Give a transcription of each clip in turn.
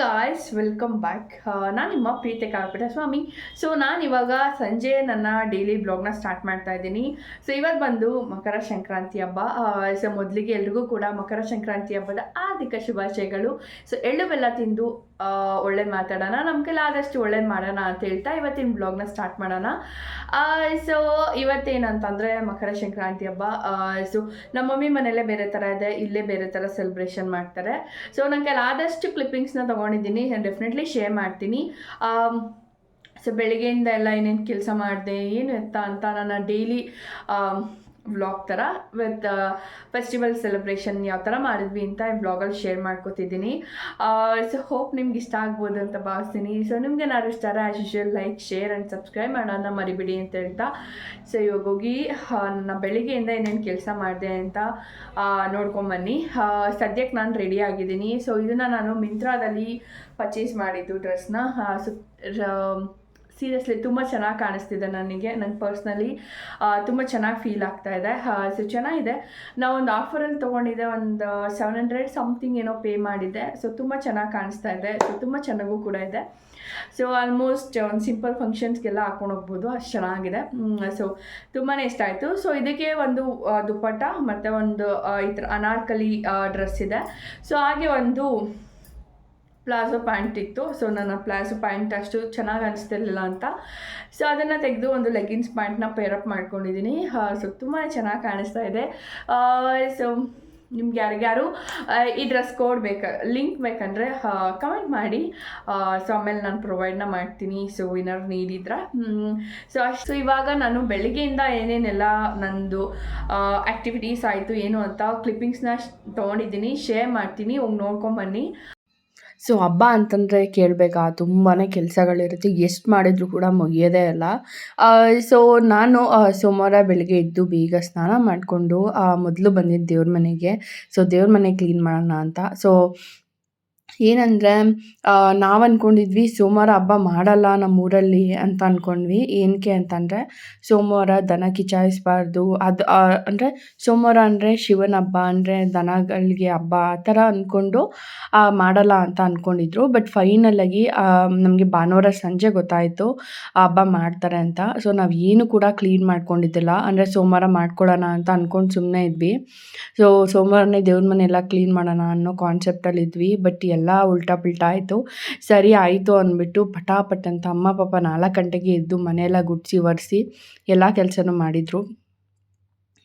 Guys welcome back. ನಾನು ನಿಮ್ಮ ಪ್ರೀತಿ ಕಾಲ್ಪಟ್ಟೆ ಸ್ವಾಮಿ. So ನಾನು ಇವಾಗ ಸಂಜೆ ನನ್ನ ಡೈಲಿ ಬ್ಲಾಗ್ನ ಸ್ಟಾರ್ಟ್ ಮಾಡ್ತಾ ಇದ್ದೀನಿ. ಸೊ ಇವತ್ತು ಬಂದು ಮಕರ ಸಂಕ್ರಾಂತಿ ಹಬ್ಬ. ಸೊ ಮೊದಲಿಗೆ ಎಲ್ರಿಗೂ ಕೂಡ ಮಕರ ಸಂಕ್ರಾಂತಿ ಹಬ್ಬದ ಆರ್ಥಿಕ ಶುಭಾಶಯಗಳು. ಸೊ ಎಳ್ಳು ಬೆಲ್ಲ ತಿಂದು ಒಳ್ಳೇದು ಮಾತಾಡೋಣ, ನಮ್ಮ ಕೈಲಾದಷ್ಟು ಒಳ್ಳೇದು ಮಾಡೋಣ ಅಂತ ಹೇಳ್ತಾ ಇವತ್ತಿನ ಬ್ಲಾಗ್ನ ಸ್ಟಾರ್ಟ್ ಮಾಡೋಣ. ಸೊ ಇವತ್ತೇನಂತಂದರೆ ಮಕರ ಸಂಕ್ರಾಂತಿ ಹಬ್ಬ. ಸೊ ನಮ್ಮ ಮಮ್ಮಿ ಮನೆಯಲ್ಲೇ ಬೇರೆ ಥರ ಇದೆ, ಇಲ್ಲೇ ಬೇರೆ ಥರ ಸೆಲೆಬ್ರೇಷನ್ ಮಾಡ್ತಾರೆ. ಸೊ ನನಗೆ ಆದಷ್ಟು ಕ್ಲಿಪ್ಪಿಂಗ್ಸ್ನ ತೊಗೊಂಡಿದ್ದೀನಿ, ಡೆಫಿನೆಟ್ಲಿ ಶೇರ್ ಮಾಡ್ತೀನಿ. ಸೊ ಬೆಳಿಗ್ಗೆಯಿಂದ ಎಲ್ಲ ಏನೇನು ಕೆಲಸ ಮಾಡಿದೆ ಏನು ಎತ್ತ ಅಂತ ನನ್ನ ಡೈಲಿ ವ್ಲಾಗ್ ಥರ ವಿತ್ ಫೆಸ್ಟಿವಲ್ ಸೆಲೆಬ್ರೇಷನ್ ಯಾವ ಥರ ಮಾಡಿದ್ವಿ ಅಂತ ಈ ವ್ಲಾಗಲ್ಲಿ ಶೇರ್ ಮಾಡ್ಕೋತಿದ್ದೀನಿ. ಸೊ ಹೋಪ್ ನಿಮ್ಗೆ ಇಷ್ಟ ಆಗ್ಬೋದು ಅಂತ ಭಾವಿಸ್ತೀನಿ. ಸೊ ನಿಮಗೆ ಏನಾದ್ರು ಇಷ್ಟ as usual like share and subscribe ಮಾಡೋಣ ಮರಿಬಿಡಿ ಅಂತ ಹೇಳ್ತಾ, ಸೊ ಇವಾಗ ಹೋಗಿ ನನ್ನ ಬೆಳಿಗ್ಗೆಯಿಂದ ಏನೇನು ಕೆಲಸ ಮಾಡಿದೆ ಅಂತ ನೋಡ್ಕೊಂಬನ್ನಿ. ಸದ್ಯಕ್ಕೆ ನಾನು ರೆಡಿ ಆಗಿದ್ದೀನಿ. ಸೊ ಇದನ್ನು ನಾನು ಮಿಂತ್ರಾದಲ್ಲಿ ಪರ್ಚೇಸ್ ಮಾಡಿದ್ದು ಡ್ರೆಸ್ನ. ಸೀರಿಯಸ್ಲಿ ತುಂಬ ಚೆನ್ನಾಗಿ ಕಾಣಿಸ್ತಿದೆ ನನಗೆ ಪರ್ಸ್ನಲಿ ತುಂಬ ಚೆನ್ನಾಗಿ ಫೀಲ್ ಆಗ್ತಾಯಿದೆ. ಸೊ ಚೆನ್ನಾಗಿದೆ. ನಾವೊಂದು ಆಫರಲ್ಲಿ ತೊಗೊಂಡಿದ್ದೆ, ಒಂದು 700 ಸಮಥಿಂಗ್ ಏನೋ ಪೇ ಮಾಡಿದ್ದೆ. ಸೊ ತುಂಬ ಚೆನ್ನಾಗಿ ಕಾಣಿಸ್ತಾ ಇದೆ. ಸೊ ತುಂಬ ಚೆನ್ನಾಗೂ ಕೂಡ ಇದೆ. ಸೊ ಆಲ್ಮೋಸ್ಟ್ ಒಂದು ಸಿಂಪಲ್ ಫಂಕ್ಷನ್ಸ್ಗೆಲ್ಲ ಹಾಕೊಂಡು ಹೋಗ್ಬೋದು, ಅಷ್ಟು ಚೆನ್ನಾಗಿದೆ. ಸೊ ತುಂಬಾ ಇಷ್ಟ ಆಯಿತು. ಸೊ ಇದಕ್ಕೆ ಒಂದು ದುಪ್ಪಟ್ಟ ಮತ್ತು ಒಂದು ಈ ಥರ ಅನಾರ್ಕಲಿ ಡ್ರೆಸ್ ಇದೆ. ಸೊ ಹಾಗೆ ಒಂದು ಪ್ಲಾಜೋ ಪ್ಯಾಂಟ್ ಇತ್ತು. ಸೊ ನನ್ನ ಪ್ಲಾಜೋ ಪ್ಯಾಂಟ್ ಅಷ್ಟು ಚೆನ್ನಾಗಿ ಅನಿಸ್ತಿರ್ಲಿಲ್ಲ ಅಂತ ಸೊ ಅದನ್ನು ತೆಗೆದು ಒಂದು ಲೆಗ್ಗಿನ್ಸ್ ಪ್ಯಾಂಟ್ನ ಪೇರಪ್ ಮಾಡ್ಕೊಂಡಿದ್ದೀನಿ. ಸೊ ತುಂಬಾ ಚೆನ್ನಾಗಿ ಕಾಣಿಸ್ತಾ ಇದೆ. ಸೊ ನಿಮ್ಗೆ ಯಾರಿಗಾರು ಈ ಡ್ರೆಸ್ ಕೋಡ್ ಲಿಂಕ್ ಬೇಕಂದರೆ ಕಮೆಂಟ್ ಮಾಡಿ. ಸೊ ಆಮೇಲೆ ನಾನು ಪ್ರೊವೈಡ್ನ ಮಾಡ್ತೀನಿ. ಸೊ ಏನಾದ್ರು ನೀಡಿದ್ರೆ ಸೊ ಇವಾಗ ನಾನು ಬೆಳಿಗ್ಗೆಯಿಂದ ಏನೇನೆಲ್ಲ ನಂದು ಆ್ಯಕ್ಟಿವಿಟೀಸ್ ಆಯಿತು ಏನು ಅಂತ ಕ್ಲಿಪ್ಪಿಂಗ್ಸ್ನ ತೊಗೊಂಡಿದ್ದೀನಿ, ಶೇರ್ ಮಾಡ್ತೀನಿ, ಹೋಗಿ ನೋಡ್ಕೊಂಬನ್ನಿ. ಸೊ ಹಬ್ಬ ಅಂತಂದರೆ ಕೇಳಬೇಕಾ, ತುಂಬಾ ಕೆಲಸಗಳಿರುತ್ತೆ, ಎಷ್ಟು ಮಾಡಿದರೂ ಕೂಡ ಮುಗಿಯೋದೇ ಇಲ್ಲ. ಸೊ ನಾನು ಸೋಮವಾರ ಬೆಳಗ್ಗೆ ಎದ್ದು ಬೇಗ ಸ್ನಾನ ಮಾಡಿಕೊಂಡು ಮೊದಲು ಬಂದಿದ್ದು ದೇವ್ರ ಮನೆಗೆ. ಸೊ ದೇವ್ರ ಮನೆ ಕ್ಲೀನ್ ಮಾಡೋಣ ಅಂತ. ಸೊ ಏನಂದರೆ ನಾವು ಅಂದ್ಕೊಂಡಿದ್ವಿ ಸೋಮವಾರ ಹಬ್ಬ ಮಾಡಲ್ಲ ನಮ್ಮೂರಲ್ಲಿ ಅಂತ ಅಂದ್ಕೊಂಡ್ವಿ. ಏನಕ್ಕೆ ಅಂತಂದರೆ ಸೋಮವಾರ ದನ ಕಿಚಾಯಿಸಬಾರ್ದು. ಅದು ಅಂದರೆ ಸೋಮವಾರ ಅಂದರೆ ಶಿವನ ಹಬ್ಬ, ಅಂದರೆ ದನಗಳಿಗೆ ಹಬ್ಬ ಆ ಥರ ಅಂದ್ಕೊಂಡು ಮಾಡಲ್ಲ ಅಂತ ಅಂದ್ಕೊಂಡಿದ್ರು. ಬಟ್ ಫೈನಲಾಗಿ ನಮಗೆ ಭಾನುವಾರ ಸಂಜೆ ಗೊತ್ತಾಯಿತು ಆ ಹಬ್ಬ ಮಾಡ್ತಾರೆ ಅಂತ. ಸೊ ನಾವು ಏನು ಕೂಡ ಕ್ಲೀನ್ ಮಾಡ್ಕೊಂಡಿದ್ದಿಲ್ಲ, ಅಂದರೆ ಸೋಮವಾರ ಮಾಡ್ಕೊಳ್ಳೋಣ ಅಂತ ಅಂದ್ಕೊಂಡು ಸುಮ್ಮನೆ ಇದ್ವಿ. ಸೊ ಸೋಮವಾರನೇ ದೇವ್ರ ಮನೆ ಎಲ್ಲ ಕ್ಲೀನ್ ಮಾಡೋಣ ಅನ್ನೋ ಕಾನ್ಸೆಪ್ಟಲ್ಲಿದ್ವಿ. ಬಟ್ ಎಲ್ಲ ಉಲ್ಟಾ ಪಲ್ಟಾ ಆಯಿತು. ಸರಿ ಆಯಿತು ಅಂದ್ಬಿಟ್ಟು ಪಟಾಪಟ್ ಅಂತ ಅಮ್ಮ ಪಾಪ 4 ಗಂಟೆಗೆ ಎದ್ದು ಮನೆಯೆಲ್ಲ ಗುಡಿಸಿ ಒರೆಸಿ ಎಲ್ಲ ಕೆಲಸನೂ ಮಾಡಿದರು.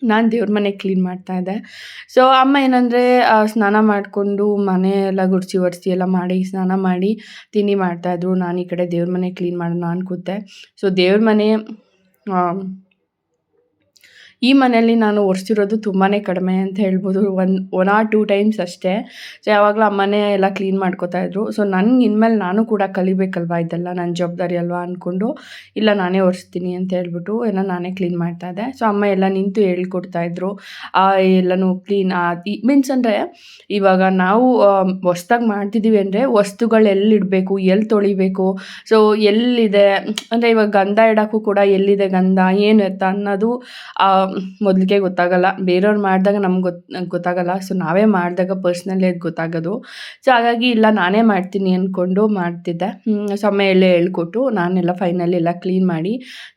ನಾನು ದೇವ್ರ ಮನೆ ಕ್ಲೀನ್ ಮಾಡ್ತಾಯಿದ್ದೆ. ಸೊ ಅಮ್ಮ ಏನಂದರೆ ಸ್ನಾನ ಮಾಡಿಕೊಂಡು ಮನೆ ಎಲ್ಲ ಗುಡಿಸಿ ಒರೆಸಿ ಎಲ್ಲ ಮಾಡಿ ಸ್ನಾನ ಮಾಡಿ ತಿಂಡಿ ಮಾಡ್ತಾಯಿದ್ರು. ನಾನು ಈ ಕಡೆ ದೇವ್ರ ಮನೆ ಕ್ಲೀನ್ ಮಾಡೋಣ ಅನ್ಕೂತೆ. ಸೊ ದೇವ್ರ ಮನೆ ಈ ಮನೆಯಲ್ಲಿ ನಾನು ಒರೆಸಿರೋದು ತುಂಬಾ ಕಡಿಮೆ ಅಂತ ಹೇಳ್ಬೋದು. 1 or 2 ಟೈಮ್ಸ್ ಅಷ್ಟೇ. ಸೊ ಯಾವಾಗಲೂ ಅಮ್ಮನೇ ಎಲ್ಲ ಕ್ಲೀನ್ ಮಾಡ್ಕೋತಾಯಿದ್ರು. ಸೊ ನನಗೆ ಇನ್ಮೇಲೆ ನಾನು ಕೂಡ ಕಲಿಬೇಕಲ್ವ, ಇದೆಲ್ಲ ನನ್ನ ಜವಾಬ್ದಾರಿ ಅಲ್ವಾ ಅಂದ್ಕೊಂಡು ಇಲ್ಲ ನಾನೇ ಒರೆಸ್ತೀನಿ ಅಂತ ಹೇಳ್ಬಿಟ್ಟು ಎಲ್ಲ ನಾನೇ ಕ್ಲೀನ್ ಮಾಡ್ತಾಯಿದ್ದೆ. ಸೊ ಅಮ್ಮ ಎಲ್ಲ ನಿಂತು ಹೇಳ್ಕೊಡ್ತಾಯಿದ್ರು ಎಲ್ಲನೂ ಕ್ಲೀನ್ ಮೀನ್ಸ್ ಅಂದರೆ ಇವಾಗ ನಾವು ಹೊಸ್ದಾಗಿ ಮಾಡ್ತಿದ್ದೀವಿ ಅಂದರೆ ವಸ್ತುಗಳು ಎಲ್ಲಿಡಬೇಕು, ಎಲ್ಲಿ ತೊಳಿಬೇಕು, ಸೊ ಎಲ್ಲಿದೆ ಅಂದರೆ ಇವಾಗ ಗಂಧ ಇಡೋಕ್ಕೂ ಕೂಡ ಎಲ್ಲಿದೆ ಗಂಧ ಏನು ಎತ್ತ ಅನ್ನೋದು ಮೊದಲಿಗೆ ಗೊತ್ತಾಗಲ್ಲ. ಬೇರೆಯವ್ರು ಮಾಡಿದಾಗ ನಮ್ಗೆ ಗೊತ್ತಾಗಲ್ಲ. ಸೊ ನಾವೇ ಮಾಡಿದಾಗ ಪರ್ಸ್ನಲಿ ಅದು ಗೊತ್ತಾಗೋದು. ಸೊ ಹಾಗಾಗಿ ಇಲ್ಲ ನಾನೇ ಮಾಡ್ತೀನಿ ಅಂದ್ಕೊಂಡು ಮಾಡ್ತಿದ್ದೆ. ಸೊ ಅಮ್ಮ ಎಲ್ಲ ಹೇಳ್ಕೊಟ್ಟು ನಾನೆಲ್ಲ ಫೈನಲಿ ಎಲ್ಲ ಕ್ಲೀನ್ ಮಾಡಿ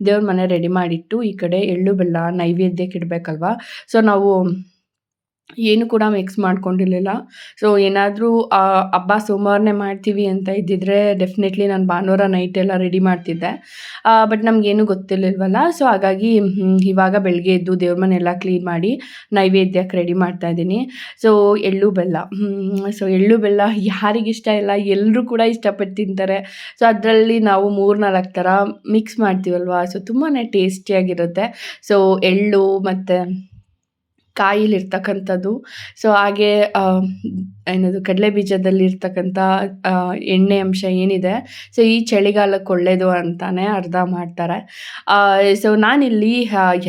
ದೇವ್ರ ಮನೆ ರೆಡಿ ಮಾಡಿಟ್ಟು ಈ ಕಡೆ ಎಳ್ಳು ಬೆಲ್ಲ ನೈವೇದ್ಯಕ್ಕೆ ಇಡಬೇಕಲ್ವ. ಸೊ ನಾವು ಏನು ಕೂಡ ಮಿಕ್ಸ್ ಮಾಡ್ಕೊಂಡಿರಲಿಲ್ಲ. ಸೊ ಏನಾದರೂ ಹಬ್ಬ ಸೋಮವಾರನೇ ಮಾಡ್ತೀವಿ ಅಂತ ಇದ್ದಿದ್ರೆ ಡೆಫಿನೆಟ್ಲಿ ನಾನು ಭಾನುವಾರ ನೈಟೆಲ್ಲ ರೆಡಿ ಮಾಡ್ತಿದ್ದೆ. ಬಟ್ ನಮಗೇನು ಗೊತ್ತಿರಲಿಲ್ವಲ್ಲ. ಸೊ ಹಾಗಾಗಿ ಇವಾಗ ಬೆಳಗ್ಗೆ ಎದ್ದು ದೇವ್ರ ಮನೆಯೆಲ್ಲ ಕ್ಲೀನ್ ಮಾಡಿ ನೈವೇದ್ಯಕ್ಕೆ ರೆಡಿ ಮಾಡ್ತಾಯಿದ್ದೀನಿ. ಸೊ ಎಳ್ಳು ಬೆಲ್ಲ ಸೊ ಎಳ್ಳು ಬೆಲ್ಲ ಯಾರಿಗಿಷ್ಟ ಇಲ್ಲ, ಎಲ್ಲರೂ ಕೂಡ ಇಷ್ಟಪಟ್ಟು ತಿಂತಾರೆ. ಸೊ ಅದರಲ್ಲಿ ನಾವು 3-4 ಥರ ಮಿಕ್ಸ್ ಮಾಡ್ತೀವಲ್ವ. ಸೊ ತುಂಬಾ ಟೇಸ್ಟಿಯಾಗಿರುತ್ತೆ. ಸೊ ಎಳ್ಳು ಮತ್ತು ಕಾಯಿಲಿರ್ತಕ್ಕಂಥದ್ದು, ಸೊ ಹಾಗೆ ಏನದು ಕಡಲೆ ಬೀಜದಲ್ಲಿರ್ತಕ್ಕಂಥ ಎಣ್ಣೆ ಅಂಶ ಏನಿದೆ, ಸೊ ಈ ಚಳಿಗಾಲಕ್ಕೆ ಒಳ್ಳೆಯದು ಅಂತಲೇ ಅರ್ಥ ಮಾಡ್ತಾರೆ. ಸೊ ನಾನಿಲ್ಲಿ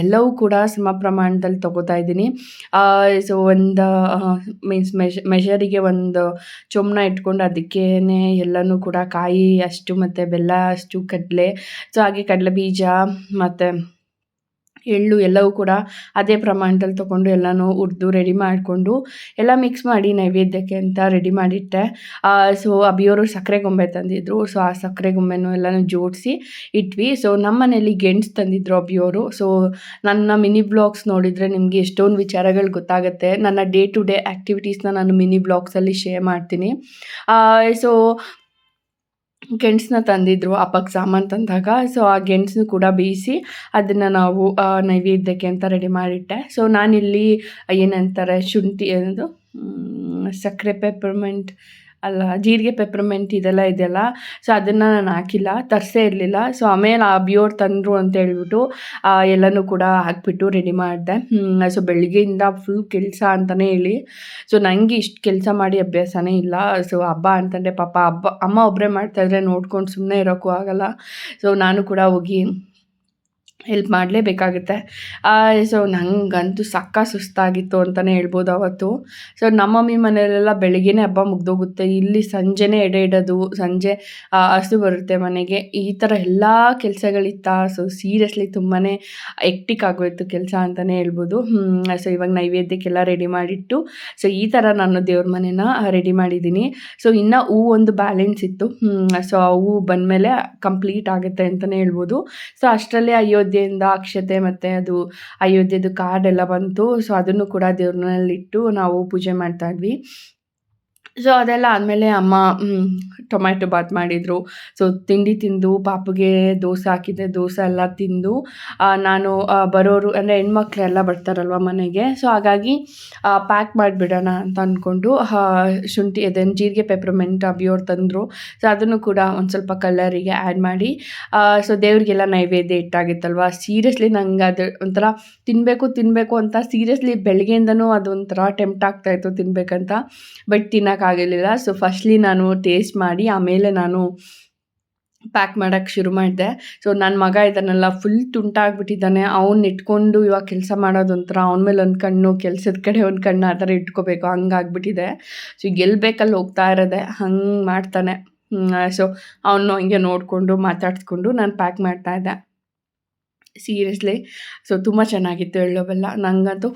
ಎಲ್ಲವೂ ಕೂಡ ಸಮ ಪ್ರಮಾಣದಲ್ಲಿ ತೊಗೋತಾ ಇದ್ದೀನಿ. ಸೊ ಒಂದು ಮೀನ್ಸ್ ಮೆಷರಿಗೆ ಒಂದು ಚೊಂಬನ್ನ ಇಟ್ಕೊಂಡು ಅದಕ್ಕೇ ಎಲ್ಲನೂ ಕೂಡ ಕಾಯಿ ಅಷ್ಟು ಮತ್ತು ಬೆಲ್ಲ ಅಷ್ಟು ಕಡಲೆ, ಸೊ ಹಾಗೆ ಕಡಲೆ ಬೀಜ ಮತ್ತು ಎಳ್ಳು ಎಲ್ಲವೂ ಕೂಡ ಅದೇ ಪ್ರಮಾಣದಲ್ಲಿ ತೊಗೊಂಡು ಎಲ್ಲನೂ ಹುರಿದು ರೆಡಿ ಮಾಡಿಕೊಂಡು ಎಲ್ಲ ಮಿಕ್ಸ್ ಮಾಡಿ ನೈವೇದ್ಯಕ್ಕೆ ಅಂತ ರೆಡಿ ಮಾಡಿಟ್ಟೆ. ಸೊ ಅಭಿಯವರು ಸಕ್ಕರೆ ಗೊಂಬೆ ತಂದಿದ್ದರು. ಸೊ ಆ ಸಕ್ಕರೆ ಗೊಂಬೆನೂ ಎಲ್ಲನೂ ಜೋಡಿಸಿ ಇಟ್ವಿ. ಸೊ ನಮ್ಮ ಮನೇಲಿ ಗೆಣಸು ತಂದಿದ್ದರು ಅಭಿಯವರು. ಸೊ ನನ್ನ ಮಿನಿ ಬ್ಲಾಗ್ಸ್ ನೋಡಿದರೆ ನಿಮಗೆ ಎಷ್ಟೊಂದು ವಿಚಾರಗಳು ಗೊತ್ತಾಗುತ್ತೆ. ನನ್ನ ಡೇ ಟು ಡೇ ಆ್ಯಕ್ಟಿವಿಟೀಸ್ನ ನಾನು ಮಿನಿ ಬ್ಲಾಗ್ಸಲ್ಲಿ ಶೇರ್ ಮಾಡ್ತೀನಿ. ಸೊ ಗೆಣಸನ್ನ ತಂದಿದ್ದರು ಹಬ್ಬಕ್ಕೆ ಸಾಮಾನು ತಂದಾಗ. ಸೊ ಆ ಗೆಣಸನ್ನು ಕೂಡ ಬೇಯಿಸಿ ಅದನ್ನು ನಾವು ನೈವೇದ್ಯಕ್ಕೆ ಅಂತ ರೆಡಿ ಮಾಡಿಟ್ಟೆ. ಸೊ ನಾನಿಲ್ಲಿ ಏನಂತಾರೆ ಶುಂಠಿ ಏನದು ಸಕ್ಕರೆ ಪೆಪ್ಪರ್ಮೆಂಟ್ ಅಲ್ಲ ಜೀರಿಗೆ ಪೆಪ್ಪರ್ಮೆಂಟ್ ಇದೆಲ್ಲ ಇದೆಯಲ್ಲ, ಸೊ ಅದನ್ನು ನಾನು ಹಾಕಿಲ್ಲ, ತರಿಸೇ ಇರಲಿಲ್ಲ. ಸೊ ಆಮೇಲೆ ಅಭಿಯವ್ರು ತಂದರು ಅಂತ ಹೇಳ್ಬಿಟ್ಟು ಎಲ್ಲನೂ ಕೂಡ ಹಾಕ್ಬಿಟ್ಟು ರೆಡಿ ಮಾಡಿದೆ. ಸೊ ಬೆಳಗ್ಗೆಯಿಂದ ಫುಲ್ ಕೆಲಸ ಅಂತಲೇ ಹೇಳಿ. ಸೊ ನನಗೆ ಇಷ್ಟು ಕೆಲಸ ಮಾಡಿ ಅಭ್ಯಾಸನೇ ಇಲ್ಲ. ಸೊ ಹಬ್ಬ ಅಂತಂದರೆ ಪಾಪ ಅಮ್ಮ ಒಬ್ಬರೇ ಮಾಡ್ತಾಯಿದ್ರೆ ನೋಡ್ಕೊಂಡು ಸುಮ್ಮನೆ ಇರೋಕ್ಕೂ ಆಗಲ್ಲ. ಸೊ ನಾನು ಕೂಡ ಹೋಗಿ ಹೆಲ್ಪ್ ಮಾಡಲೇಬೇಕಾಗುತ್ತೆ. ಸೊ ನನಗಂತೂ ಸುಸ್ತಾಗಿತ್ತು ಅಂತಲೇ ಹೇಳ್ಬೋದು ಅವತ್ತು. ಸೊ ನಮ್ಮ ಮಮ್ಮಿ ಮನೆಯಲ್ಲೆಲ್ಲ ಬೆಳಗ್ಗೆನೇ ಹಬ್ಬ ಮುಗ್ದೋಗುತ್ತೆ, ಇಲ್ಲಿ ಸಂಜೆನೇ ಎಡೆ ಇಡೋದು, ಸಂಜೆ ಹಸು ಬರುತ್ತೆ ಮನೆಗೆ, ಈ ಥರ ಎಲ್ಲ ಕೆಲಸಗಳಿತ್ತ. ಸೊ ಸೀರಿಯಸ್ಲಿ ತುಂಬಾ ಎಕ್ಟಿಕ್ ಆಗೋಯಿತು ಕೆಲಸ ಅಂತಲೇ ಹೇಳ್ಬೋದು. ಸೊ ಇವಾಗ ನೈವೇದ್ಯಕ್ಕೆಲ್ಲ ರೆಡಿ ಮಾಡಿಟ್ಟು ಸೊ ಈ ಥರ ನಾನು ದೇವ್ರ ಮನೇನ ರೆಡಿ ಮಾಡಿದ್ದೀನಿ. ಸೊ ಇನ್ನು ಹೂವು ಒಂದು ಬ್ಯಾಲೆನ್ಸ್ ಇತ್ತು. ಸೊ ಆ ಹೂವು ಬಂದಮೇಲೆ ಕಂಪ್ಲೀಟ್ ಆಗುತ್ತೆ ಅಂತಲೇ ಹೇಳ್ಬೋದು. ಸೊ ಅಷ್ಟರಲ್ಲೇ ಅಯೋಧ್ಯೆಯಿಂದ ಅಕ್ಷತೆ ಮತ್ತು ಅದು ಅಯೋಧ್ಯೆದು ಕಾರ್ಡ್ ಎಲ್ಲ ಬಂತು. ಸೊ ಅದನ್ನು ಕೂಡ ದೇವ್ರ ಮನೆಯಲ್ಲಿಟ್ಟು ನಾವು ಪೂಜೆ ಮಾಡ್ತಾಯಿದ್ವಿ. ಸೊ ಅದೆಲ್ಲ ಆದಮೇಲೆ ಅಮ್ಮ ಟೊಮ್ಯಾಟೊ ಬಾತ್ ಮಾಡಿದರು. ಸೊ ತಿಂಡಿ ತಿಂದು ಪಾಪುಗೆ ದೋಸೆ ಹಾಕಿದ್ದೆ, ದೋಸೆ ಎಲ್ಲ ತಿಂದು ನಾನು ಬರೋರು ಅಂದರೆ ಹೆಣ್ಮಕ್ಳೆಲ್ಲ ಬರ್ತಾರಲ್ವ ಮನೆಗೆ, ಸೊ ಹಾಗಾಗಿ ಪ್ಯಾಕ್ ಮಾಡಿಬಿಡೋಣ ಅಂತ ಅಂದ್ಕೊಂಡು ಶುಂಠಿ ಅದನ್ನು ಜೀರಿಗೆ ಪೆಪ್ಪರ್ಮೆಂಟ್ ಅಭಿಯವ್ರು ತಂದರು. ಸೊ ಅದನ್ನು ಕೂಡ ಒಂದು ಸ್ವಲ್ಪ ಕಲರಿಗೆ ಆ್ಯಡ್ ಮಾಡಿ ಸೊ ದೇವರಿಗೆಲ್ಲ ನೈವೇದ್ಯ ಇಟ್ಟಾಗಿತ್ತಲ್ವ. ಸೀರಿಯಸ್ಲಿ ನಂಗೆ ಅದು ಒಂಥರ ತಿನ್ನಬೇಕು ಅಂತ ಸೀರಿಯಸ್ಲಿ ಬೆಳಗ್ಗೆಯಿಂದನೂ ಅದೊಂಥರ ಟೆಂಪ್ಟ್ ಆಗ್ತಾಯಿತ್ತು ತಿನ್ನಬೇಕಂತ, ಬಟ್ ತಿನ್ನೋಕ್ಕಾಗಲಿಲ್ಲ. ಸೊ ಫಸ್ಟ್ಲಿ ನಾನು ಟೇಸ್ಟ್ ಮಾಡಿ ಆಮೇಲೆ ನಾನು ಪ್ಯಾಕ್ ಮಾಡೋಕ್ಕೆ ಶುರು ಮಾಡಿದೆ. ಸೊ ನನ್ನ ಮಗ ಇದನ್ನೆಲ್ಲ ಫುಲ್ ತುಂಟಾಗ್ಬಿಟ್ಟಿದ್ದಾನೆ. ಅವ್ನು ಇಟ್ಕೊಂಡು ಇವಾಗ ಕೆಲಸ ಮಾಡೋದೊಂಥರ ಅವನ ಮೇಲೆ ಒಂದು ಕಣ್ಣು, ಕೆಲಸದ ಕಡೆ ಒಂದು ಕಣ್ಣು ಆ ಥರ ಇಟ್ಕೋಬೇಕು, ಹಂಗಾಗ್ಬಿಟ್ಟಿದೆ. ಸೊ ಗೆಲ್ಬೇಕಲ್ಲಿ ಹೋಗ್ತಾ ಇರೋದೆ, ಹಂಗೆ ಮಾಡ್ತಾನೆ. ಸೊ ಅವನು ಹಂಗೆ ನೋಡಿಕೊಂಡು ಮಾತಾಡಿಸ್ಕೊಂಡು ನಾನು ಪ್ಯಾಕ್ ಮಾಡ್ತಾಯಿದ್ದೆ. ಸೀರಿಯಸ್ಲಿ ಸೊ ತುಂಬ ಚೆನ್ನಾಗಿತ್ತು ಎಳ್ಳು ಬೆಲ್ಲ. ನನಗಂತೂ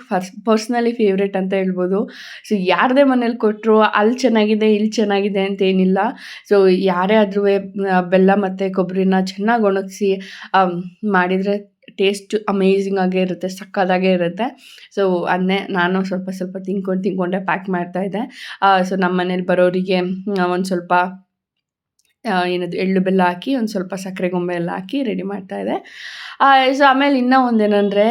ಪರ್ಸ್ನಲಿ ಫೇವ್ರೇಟ್ ಅಂತ ಹೇಳ್ಬೋದು. ಸೊ ಯಾರದೇ ಮನೇಲಿ ಕೊಟ್ಟರು ಅಲ್ಲಿ ಚೆನ್ನಾಗಿದೆ ಇಲ್ಲಿ ಚೆನ್ನಾಗಿದೆ ಅಂತೇನಿಲ್ಲ. ಸೊ ಯಾರೇ ಆದ್ರೂ ಬೆಲ್ಲ ಮತ್ತು ಕೊಬ್ಬರಿನ ಚೆನ್ನಾಗಿ ಒಣಗಿಸಿ ಮಾಡಿದರೆ ಟೇಸ್ಟ್ ಅಮೇಝಿಂಗ್ ಆಗೇ ಇರುತ್ತೆ, ಸಕ್ಕತ್ತಾಗೇ ಇರುತ್ತೆ. ಸೊ ಅದನ್ನೇ ನಾನು ಸ್ವಲ್ಪ ತಿಂದ್ಕೊಂಡೆ ಪ್ಯಾಕ್ ಮಾಡ್ತಾಯಿದ್ದೆ. ಸೊ ನಮ್ಮ ಮನೇಲಿ ಬರೋರಿಗೆ ಒಂದು ಸ್ವಲ್ಪ ಏನದು ಎಳ್ಳು ಬೆಲ್ಲ ಹಾಕಿ ಒಂದು ಸ್ವಲ್ಪ ಸಕ್ಕರೆ ಗೊಂಬೆ ಎಲ್ಲ ಹಾಕಿ ರೆಡಿ ಮಾಡ್ತಾಯಿದ್ದೆ. ಸೊ ಆಮೇಲೆ ಇನ್ನೂ ಒಂದೇನೆಂದರೆ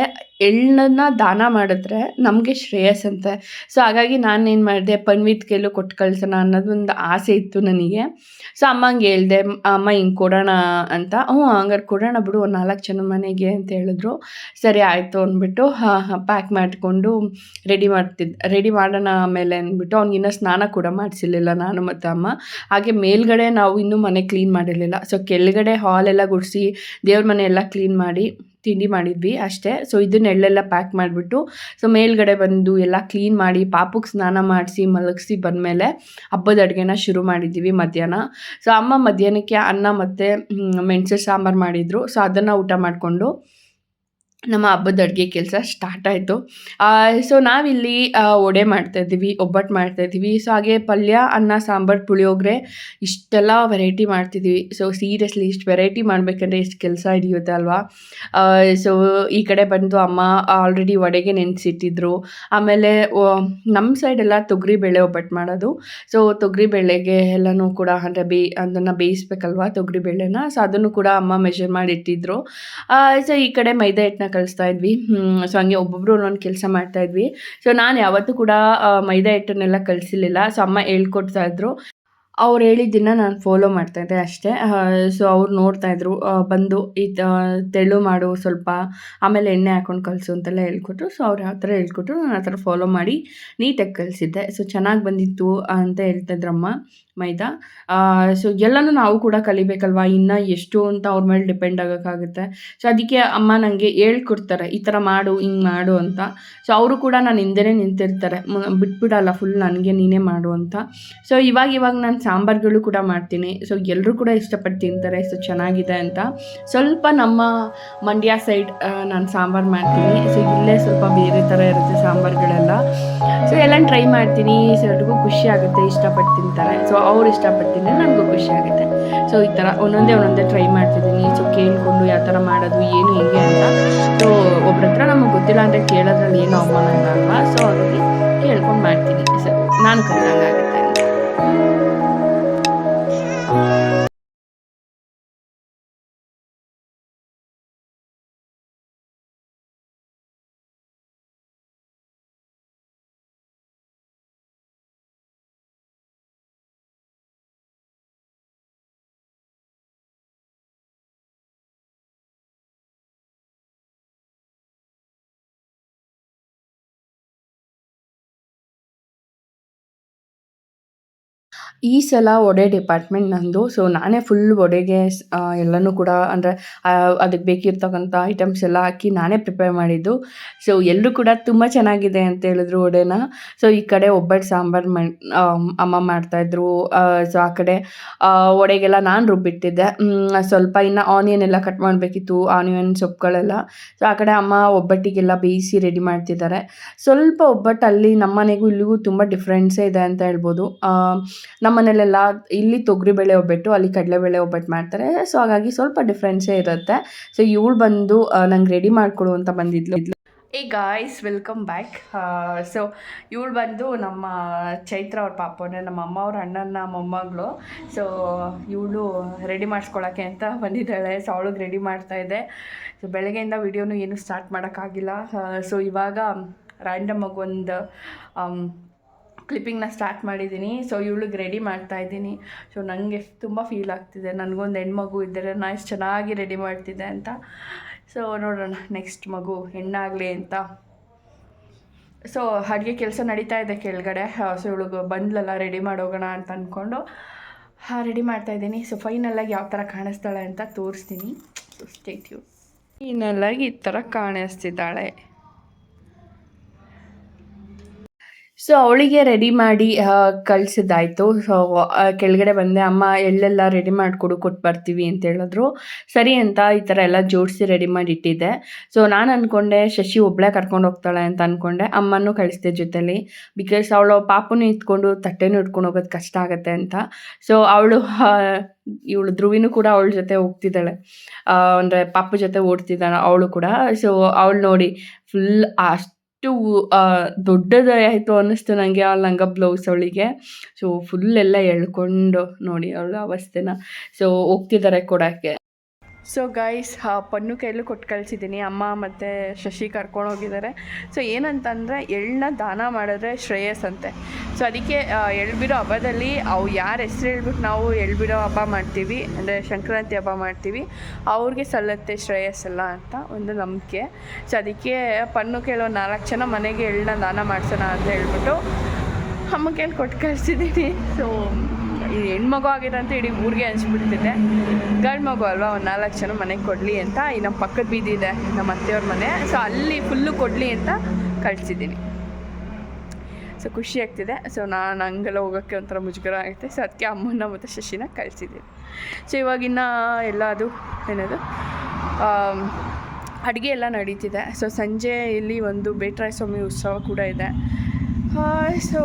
ಎಳ್ಳನ್ನು ದಾನ ಮಾಡಿದ್ರೆ ನಮಗೆ ಶ್ರೇಯಸ್ಸಂತೆ. ಸೊ ಹಾಗಾಗಿ ನಾನೇನು ಮಾಡಿದೆ, ಪನ್ವಿತ್ ಕೈಲೂ ಕೊಟ್ಟು ಕಳ್ಸೋಣ ಅನ್ನೋದೊಂದು ಆಸೆ ಇತ್ತು ನನಗೆ. ಸೊ ಅಮ್ಮಂಗೆ ಹೇಳಿದೆ, ಅಮ್ಮ ಹಿಂಗೆ ಕೊಡೋಣ ಅಂತ. ಹಂಗಾರೆ ಕೊಡೋಣ ಬಿಡು ಒಂದು 4 ಜನ ಮನೆಗೆ ಅಂತ ಹೇಳಿದ್ರು. ಸರಿ ಆಯಿತು ಅಂದ್ಬಿಟ್ಟು ಪ್ಯಾಕ್ ಮಾಡಿಕೊಂಡು ರೆಡಿ ಮಾಡೋಣ ಆಮೇಲೆ ಅಂದ್ಬಿಟ್ಟು ಅವ್ನಿಗಿನ್ನೂ ಸ್ನಾನ ಕೂಡ ಮಾಡಿಸಿರ್ಲಿಲ್ಲ ನಾನು ಮತ್ತು ಅಮ್ಮ. ಹಾಗೆ ಮೇಲ್ಗಡೆ ನಾವು ಇನ್ನೂ ಮನೆ ಕ್ಲೀನ್ ಮಾಡಿರಲಿಲ್ಲ. ಸೊ ಕೆಳಗಡೆ ಹಾಲೆಲ್ಲ ಗುಡಿಸಿ ದೇವ್ರ ಮನೆ ಎಲ್ಲ ಕ್ಲೀನ್ ಮಾಡಿ ತಿಂಡಿ ಮಾಡಿದ್ವಿ ಅಷ್ಟೇ. ಸೊ ಇದನ್ನೆಲ್ಲ ಪ್ಯಾಕ್ ಮಾಡಿಬಿಟ್ಟು ಸೊ ಮೇಲ್ಗಡೆ ಬಂದು ಎಲ್ಲ ಕ್ಲೀನ್ ಮಾಡಿ ಪಾಪುಗೆ ಸ್ನಾನ ಮಾಡಿಸಿ ಮಲಗಿಸಿ ಬಂದಮೇಲೆ ಹಬ್ಬದ ಅಡುಗೆನ ಶುರು ಮಾಡಿದ್ದೀವಿ ಮಧ್ಯಾಹ್ನ. ಸೊ ಅಮ್ಮ ಮಧ್ಯಾಹ್ನಕ್ಕೆ ಅನ್ನ ಮತ್ತು ಮೆಣಸು ಸಾಂಬಾರು ಮಾಡಿದರು. ಸೊ ಅದನ್ನು ಊಟ ಮಾಡಿಕೊಂಡು ನಮ್ಮ ಹಬ್ಬದ ಅಡುಗೆ ಕೆಲಸ ಸ್ಟಾರ್ಟ್ ಆಯಿತು. ಸೊ ನಾವಿಲ್ಲಿ ವಡೆ ಮಾಡ್ತಾಯಿದ್ದೀವಿ, ಒಬ್ಬಟ್ಟು ಮಾಡ್ತಾಯಿದ್ದೀವಿ. ಸೊ ಹಾಗೆ ಪಲ್ಯ, ಅನ್ನ, ಸಾಂಬಾರು, ಪುಳಿಯೋಗರೆ ಇಷ್ಟೆಲ್ಲ ವೆರೈಟಿ ಮಾಡ್ತಿದ್ದೀವಿ. ಸೊ ಸೀರಿಯಸ್ಲಿ ಇಷ್ಟು ವೆರೈಟಿ ಮಾಡಬೇಕಂದ್ರೆ ಎಷ್ಟು ಕೆಲಸ ಹಿಡಿಯುತ್ತೆ ಅಲ್ವಾ. ಸೊ ಈ ಕಡೆ ಬಂದು ಅಮ್ಮ ಆಲ್ರೆಡಿ ವಡೆಗೆ ನೆನೆಸಿಟ್ಟಿದ್ರು. ಆಮೇಲೆ ನಮ್ಮ ಸೈಡೆಲ್ಲ ತೊಗರಿಬೇಳೆ ಒಬ್ಬಟ್ಟು ಮಾಡೋದು. ಸೊ ತೊಗರಿಬೇಳೆಗೆ ಎಲ್ಲನೂ ಕೂಡ ಅಂದರೆ ಅದನ್ನು ಬೇಯಿಸ್ಬೇಕಲ್ವ ತೊಗರಿಬೇಳೆನ. ಸೊ ಅದನ್ನು ಕೂಡ ಅಮ್ಮ ಮೆಷರ್ ಮಾಡಿ ಇಟ್ಟಿದ್ರು. ಸೊ ಈ ಕಡೆ ಮೈದಾ ಹಿಟ್ಟನ್ನ ಕಲಿಸ್ತಾ ಇದ್ವಿ. ಸೊ ಹಂಗೆ ಒಬ್ಬೊಬ್ಬರು ಒಂದೊಂದು ಕೆಲಸ ಮಾಡ್ತಾಯಿದ್ವಿ. ಸೊ ನಾನು ಯಾವತ್ತೂ ಕೂಡ ಮೈದಾ ಹಿಟ್ಟನ್ನೆಲ್ಲ ಕಲಿಸಿರ್ಲಿಲ್ಲ. ಸೊ ಅಮ್ಮ ಹೇಳ್ಕೊಡ್ತಾಯಿದ್ರು. ಅವ್ರು ಹೇಳಿದ್ದನ್ನು ನಾನು ಫಾಲೋ ಮಾಡ್ತಾಯಿದ್ದೆ ಅಷ್ಟೇ. ಸೊ ಅವ್ರು ನೋಡ್ತಾಯಿದ್ರು, ಬಂದು ತೆಳು ಮಾಡು ಸ್ವಲ್ಪ, ಆಮೇಲೆ ಎಣ್ಣೆ ಹಾಕ್ಕೊಂಡು ಕಲಿಸು ಅಂತೆಲ್ಲ ಹೇಳ್ಕೊಟ್ರು. ಸೊ ಅವ್ರು ಯಾವ ಥರ ಹೇಳ್ಕೊಟ್ರು ನಾನು ಆ ಥರ ಫಾಲೋ ಮಾಡಿ ನೀಟಾಗಿ ಕಲಿಸಿದ್ದೆ. ಸೊ ಚೆನ್ನಾಗಿ ಬಂದಿತ್ತು ಅಂತ ಹೇಳ್ತಾಯಿದ್ರಮ್ಮ ಮೈದಾ. ಸೊ ಎಲ್ಲನೂ ನಾವು ಕೂಡ ಕಲಿಬೇಕಲ್ವ, ಇನ್ನು ಎಷ್ಟು ಅಂತ ಅವ್ರ ಮೇಲೆ ಡಿಪೆಂಡ್ ಆಗೋಕ್ಕಾಗುತ್ತೆ. ಸೊ ಅದಕ್ಕೆ ಅಮ್ಮ ನನಗೆ ಹೇಳ್ಕೊಡ್ತಾರೆ, ಈ ಥರ ಮಾಡು ಹಿಂಗೆ ಮಾಡು ಅಂತ. ಸೊ ಅವರು ಕೂಡ ನಾನು ಹಿಂದೆನೇ ನಿಂತಿರ್ತಾರೆ, ಬಿಟ್ಬಿಡಲ್ಲ ಫುಲ್ ನನಗೆ ನೀನೇ ಮಾಡು ಅಂತ. ಸೊ ಇವಾಗ ನಾನು ಸಾಂಬಾರುಗಳು ಕೂಡ ಮಾಡ್ತೀನಿ. ಸೊ ಎಲ್ಲರೂ ಕೂಡ ಇಷ್ಟಪಟ್ಟು ತಿಂತಾರೆ. ಸೊ ಚೆನ್ನಾಗಿದೆ ಅಂತ. ಸ್ವಲ್ಪ ನಮ್ಮ ಮಂಡ್ಯ ಸೈಡ್ ನಾನು ಸಾಂಬಾರು ಮಾಡ್ತೀನಿ. ಸೊ ಇಲ್ಲೇ ಸ್ವಲ್ಪ ಬೇರೆ ಥರ ಇರುತ್ತೆ ಸಾಂಬಾರುಗಳೆಲ್ಲ. ಸೊ ಎಲ್ಲ ಟ್ರೈ ಮಾಡ್ತೀನಿ. ಸೊ ಎಲ್ರಿಗೂ ಖುಷಿ ಆಗುತ್ತೆ, ಇಷ್ಟಪಟ್ಟು ತಿಂತಾರೆ. ಸೊ ಅವ್ರು ಇಷ್ಟಪಟ್ಟು ತಿಂದರೆ ನನಗೂ ಖುಷಿ ಆಗುತ್ತೆ. ಸೊ ಈ ಥರ ಒಂದೊಂದೇ ಟ್ರೈ ಮಾಡ್ತಿದ್ದೀನಿ. ಸೊ ಕೇಳಿಕೊಂಡು ಯಾವ ಥರ ಮಾಡೋದು ಏನು ಹೇಗೆ ಅಂತ. ಸೊ ಒಬ್ರ ಹತ್ರ ನಮಗೆ ಗೊತ್ತಿಲ್ಲ ಅಂದರೆ ಕೇಳೋದ್ರಲ್ಲಿ ಏನೋ ಅವಮಾನ ಇಲ್ಲ ಅಲ್ವಾ. ಸೊ ಹಾಗಾಗಿ ಕೇಳ್ಕೊಂಡು ಮಾಡ್ತೀನಿ. ಸೊ ನಾನು ಕಲಿತಂಗಾಗುತ್ತೆ ಅಂತ. ಈ ಸಲ ವಡೆ ಡಿಪಾರ್ಟ್ಮೆಂಟ್ ನಂದು. ಸೊ ನಾನೇ ಫುಲ್ ವಡೆಗೆ ಎಲ್ಲನೂ ಕೂಡ ಅಂದರೆ ಅದಕ್ಕೆ ಬೇಕಿರ್ತಕ್ಕಂಥ ಐಟಮ್ಸ್ ಎಲ್ಲ ಹಾಕಿ ನಾನೇ ಪ್ರಿಪೇರ್ ಮಾಡಿದ್ದು. ಸೊ ಎಲ್ಲರೂ ಕೂಡ ತುಂಬ ಚೆನ್ನಾಗಿದೆ ಅಂತ ಹೇಳಿದ್ರು ವಡೆನ. ಸೊ ಈ ಕಡೆ ಒಬ್ಬಟ್ಟು ಸಾಂಬಾರು ಅಮ್ಮ ಮಾಡ್ತಾಯಿದ್ರು. ಸೊ ಆ ಕಡೆ ವಡೆಗೆಲ್ಲ ನಾನು ರುಬ್ಬಿಟ್ಟಿದ್ದೆ. ಸ್ವಲ್ಪ ಇನ್ನು ಆನಿಯನ್ ಎಲ್ಲ ಕಟ್ ಮಾಡಬೇಕಿತ್ತು, ಆನಿಯನ್ ಸೊಪ್ಪುಗಳೆಲ್ಲ. ಸೊ ಆ ಕಡೆ ಅಮ್ಮ ಒಬ್ಬಟ್ಟಿಗೆಲ್ಲ ಬೇಯಿಸಿ ರೆಡಿ ಮಾಡ್ತಿದ್ದಾರೆ. ಸ್ವಲ್ಪ ಒಬ್ಬಟ್ಟು ಅಲ್ಲಿ ನಮ್ಮ ಮನೆಗೂ ಇಲ್ಲಿಗೂ ತುಂಬ ಡಿಫ್ರೆನ್ಸೇ ಇದೆ ಅಂತ ಹೇಳ್ಬೋದು. ನಮ್ಮ ಮನೇಲೆಲ್ಲ ಇಲ್ಲಿ ತೊಗರಿಬೇಳೆ ಒಬ್ಬಟ್ಟು, ಅಲ್ಲಿ ಕಡಲೆಬೇಳೆ ಒಬ್ಬಟ್ಟು ಮಾಡ್ತಾರೆ. ಸೊ ಹಾಗಾಗಿ ಸ್ವಲ್ಪ ಡಿಫ್ರೆನ್ಸೇ ಇರುತ್ತೆ. ಸೊ ಇವಳು ಬಂದು ನಂಗೆ ರೆಡಿ ಮಾಡಿಕೊಡು ಅಂತ ಬಂದಿದ್ಲು. ಏ ಗಾಯ್ಸ್, ವೆಲ್ಕಮ್ ಬ್ಯಾಕ್. ಸೊ ಇವಳು ಬಂದು ನಮ್ಮ ಚೈತ್ರ ಅವ್ರ ಪಾಪ, ಅಂದರೆ ನಮ್ಮ ಅಮ್ಮ ಅವ್ರ ಅಣ್ಣನ ಮೊಮ್ಮಗಳು. ಸೊ ಇವಳು ರೆಡಿ ಮಾಡಿಸ್ಕೊಳಕ್ಕೆ ಅಂತ ಬಂದಿದ್ದಾಳೆ. ಸೊ ಅವಳಿಗೆ ರೆಡಿ ಮಾಡ್ತಾಯಿದ್ದೆ. ಸೊ ಬೆಳಗ್ಗೆಯಿಂದ ವಿಡಿಯೋನು ಏನು ಸ್ಟಾರ್ಟ್ ಮಾಡೋಕ್ಕಾಗಿಲ್ಲ. ಸೊ ಇವಾಗ ರ್ಯಾಂಡಮ್ ಆಗಿ ಒಂದು ಕ್ಲಿಪ್ಪಿಂಗ್ನ ಸ್ಟಾರ್ಟ್ ಮಾಡಿದ್ದೀನಿ. ಸೊ ಇವಳಿಗೆ ರೆಡಿ ಮಾಡ್ತಾಯಿದ್ದೀನಿ. ಸೊ ನನಗೆ ತುಂಬ ಫೀಲ್ ಆಗ್ತಿದೆ, ನನಗೊಂದು ಹೆಣ್ಮಗು ಇದ್ದರೆ ನಾನು ಎಷ್ಟು ಚೆನ್ನಾಗಿ ರೆಡಿ ಮಾಡ್ತಿದ್ದೆ ಅಂತ. ಸೊ ನೋಡೋಣ ನೆಕ್ಸ್ಟ್ ಮಗು ಹೆಣ್ಣಾಗಲಿ ಅಂತ. ಸೊ ಅಡುಗೆ ಕೆಲಸ ನಡೀತಾ ಇದೆ ಕೆಳಗಡೆ. ಸೊ ಇವಳಿಗೆ ಬಂದ್ಲಲ್ಲ ರೆಡಿ ಮಾಡೋಗೋಣ ಅಂತ ಅಂದ್ಕೊಂಡು ರೆಡಿ ಮಾಡ್ತಾಯಿದ್ದೀನಿ. ಸೊ ಫೈನಲಾಗಿ ಯಾವ ಥರ ಕಾಣಿಸ್ತಾಳೆ ಅಂತ ತೋರಿಸ್ತೀನಿ. So stay tune. ಫೈನಲಾಗಿ ಈ ಥರ ಕಾಣಿಸ್ತಿದ್ದಾಳೆ. ಸೊ ಅವಳಿಗೆ ರೆಡಿ ಮಾಡಿ ಕಳಿಸಿದ್ದಾಯಿತು. ಸೊ ಕೆಳಗಡೆ ಬಂದೆ. ಅಮ್ಮ ಎಳ್ಳೆಲ್ಲ ರೆಡಿ ಮಾಡಿಕೊಡು, ಕೊಟ್ಟು ಬರ್ತೀವಿ ಅಂತ ಹೇಳಿದ್ರು. ಸರಿ ಅಂತ ಈ ಥರ ಎಲ್ಲ ಜೋಡಿಸಿ ರೆಡಿ ಮಾಡಿ ಇಟ್ಟಿದ್ದೆ. ಸೊ ನಾನು ಅಂದ್ಕೊಂಡೆ ಶಶಿ ಒಬ್ಬಳೇ ಕರ್ಕೊಂಡು ಹೋಗ್ತಾಳೆ ಅಂತ ಅಂದ್ಕೊಂಡೆ. ಅಮ್ಮನೂ ಕಳಿಸ್ದೆ ಜೊತೆಲಿ, ಬಿಕಾಸ್ ಅವಳು ಪಾಪನೂ ಇಟ್ಕೊಂಡು ತಟ್ಟೆನೂ ಇಟ್ಕೊಂಡು ಹೋಗೋದು ಕಷ್ಟ ಆಗುತ್ತೆ ಅಂತ. ಸೊ ಇವಳು ಧ್ರುವಿನೂ ಕೂಡ ಅವಳ ಜೊತೆ ಹೋಗ್ತಿದ್ದಾಳೆ, ಅಂದರೆ ಪಾಪು ಜೊತೆ ಓಡ್ತಿದ್ದಾಳೆ ಅವಳು ಕೂಡ. ಸೊ ಅವಳು ನೋಡಿ ಫುಲ್ ಅಷ್ಟು ದೊಡ್ಡದೇ ಆಯಿತು ಅನ್ನಿಸ್ತು ನನಗೆ ಆ ಲಂಗ ಬ್ಲೌಸ್ ಅವಳಿಗೆ. ಸೊ ಫುಲ್ ಎಲ್ಲ ಎಳ್ಕೊಂಡು ನೋಡಿ ಅವಳ ಅವಸ್ಥೆನ. ಸೊ ಹೋಗ್ತಿದ್ದಾರೆ ಕೊಡೋಕ್ಕೆ. ಸೊ ಗೈಸ್, ಪನ್ನು ಕೈಯಲ್ಲೂ ಕೊಟ್ಟು ಕಳಿಸಿದ್ದೀನಿ. ಅಮ್ಮ ಮತ್ತು ಶಶಿ ಕರ್ಕೊಂಡು ಹೋಗಿದ್ದಾರೆ. ಸೊ ಏನಂತಂದರೆ ಎಳ್ಳನ್ನ ದಾನ ಮಾಡಿದ್ರೆ ಶ್ರೇಯಸ್ಸಂತೆ. ಸೊ ಅದಕ್ಕೆ ಎಳ್ಬಿಡೋ ಹಬ್ಬದಲ್ಲಿ ಅವು ಯಾರ ಹೆಸ್ರು ಹೇಳ್ಬಿಟ್ಟು ನಾವು ಎಳ್ಬಿಡೋ ಹಬ್ಬ ಮಾಡ್ತೀವಿ, ಅಂದರೆ ಸಂಕ್ರಾಂತಿ ಹಬ್ಬ ಮಾಡ್ತೀವಿ, ಅವ್ರಿಗೆ ಸಲ್ಲತ್ತೆ ಶ್ರೇಯಸ್ಸೆಲ್ಲ ಅಂತ ಒಂದು ನಂಬಿಕೆ. ಸೊ ಅದಕ್ಕೆ ಪನ್ನು ಕೇಳೋ 4 ಜನ ಮನೆಗೆ ಎಳ್ಳನ್ನ ದಾನ ಮಾಡಿಸೋಣ ಅಂತ ಹೇಳ್ಬಿಟ್ಟು ಅಮ್ಮ ಕೈಯಲ್ಲಿ ಕೊಟ್ಟು ಕಳಿಸಿದ್ದೀನಿ. ಸೊ ಈ ಹೆಣ್ಮಗು ಆಗಿರೋಂಥ ಇಡೀ ಊರಿಗೆ ಹಂಚ್ಬಿಡ್ತಿದ್ದೆ. ಗಂಡು ಮಗು ಅಲ್ವಾ, ಒಂದು 4 ಜನ ಮನೆಗೆ ಕೊಡಲಿ ಅಂತ. ಈ ನಮ್ಮ ಪಕ್ಕದ ಬೀದಿ ಇದೆ ನಮ್ಮ ಅತ್ತೆಯವ್ರ ಮನೆ. ಸೊ ಅಲ್ಲಿ ಫುಲ್ಲು ಕೊಡಲಿ ಅಂತ ಕಳಿಸಿದ್ದೀನಿ. ಸೊ ಖುಷಿ ಆಗ್ತಿದೆ. ಸೊ ನಾನು ಹಂಗೆಲ್ಲ ಹೋಗೋಕ್ಕೆ ಒಂಥರ ಮುಜುಗರ ಆಗುತ್ತೆ. ಸೊ ಅದಕ್ಕೆ ಅಮ್ಮನ ಮತ್ತು ಶಶಿನ ಕಳಿಸಿದ್ದೀನಿ. ಸೊ ಇವಾಗಿನ್ನ ಎಲ್ಲ ಅದು ಏನದು ಅಡುಗೆ ಎಲ್ಲ ನಡೀತಿದೆ. ಸೊ ಸಂಜೆ ಇಲ್ಲಿ ಒಂದು ಬೇಟರಾಯ ಸ್ವಾಮಿ ಉತ್ಸವ ಕೂಡ ಇದೆ. ಸೊ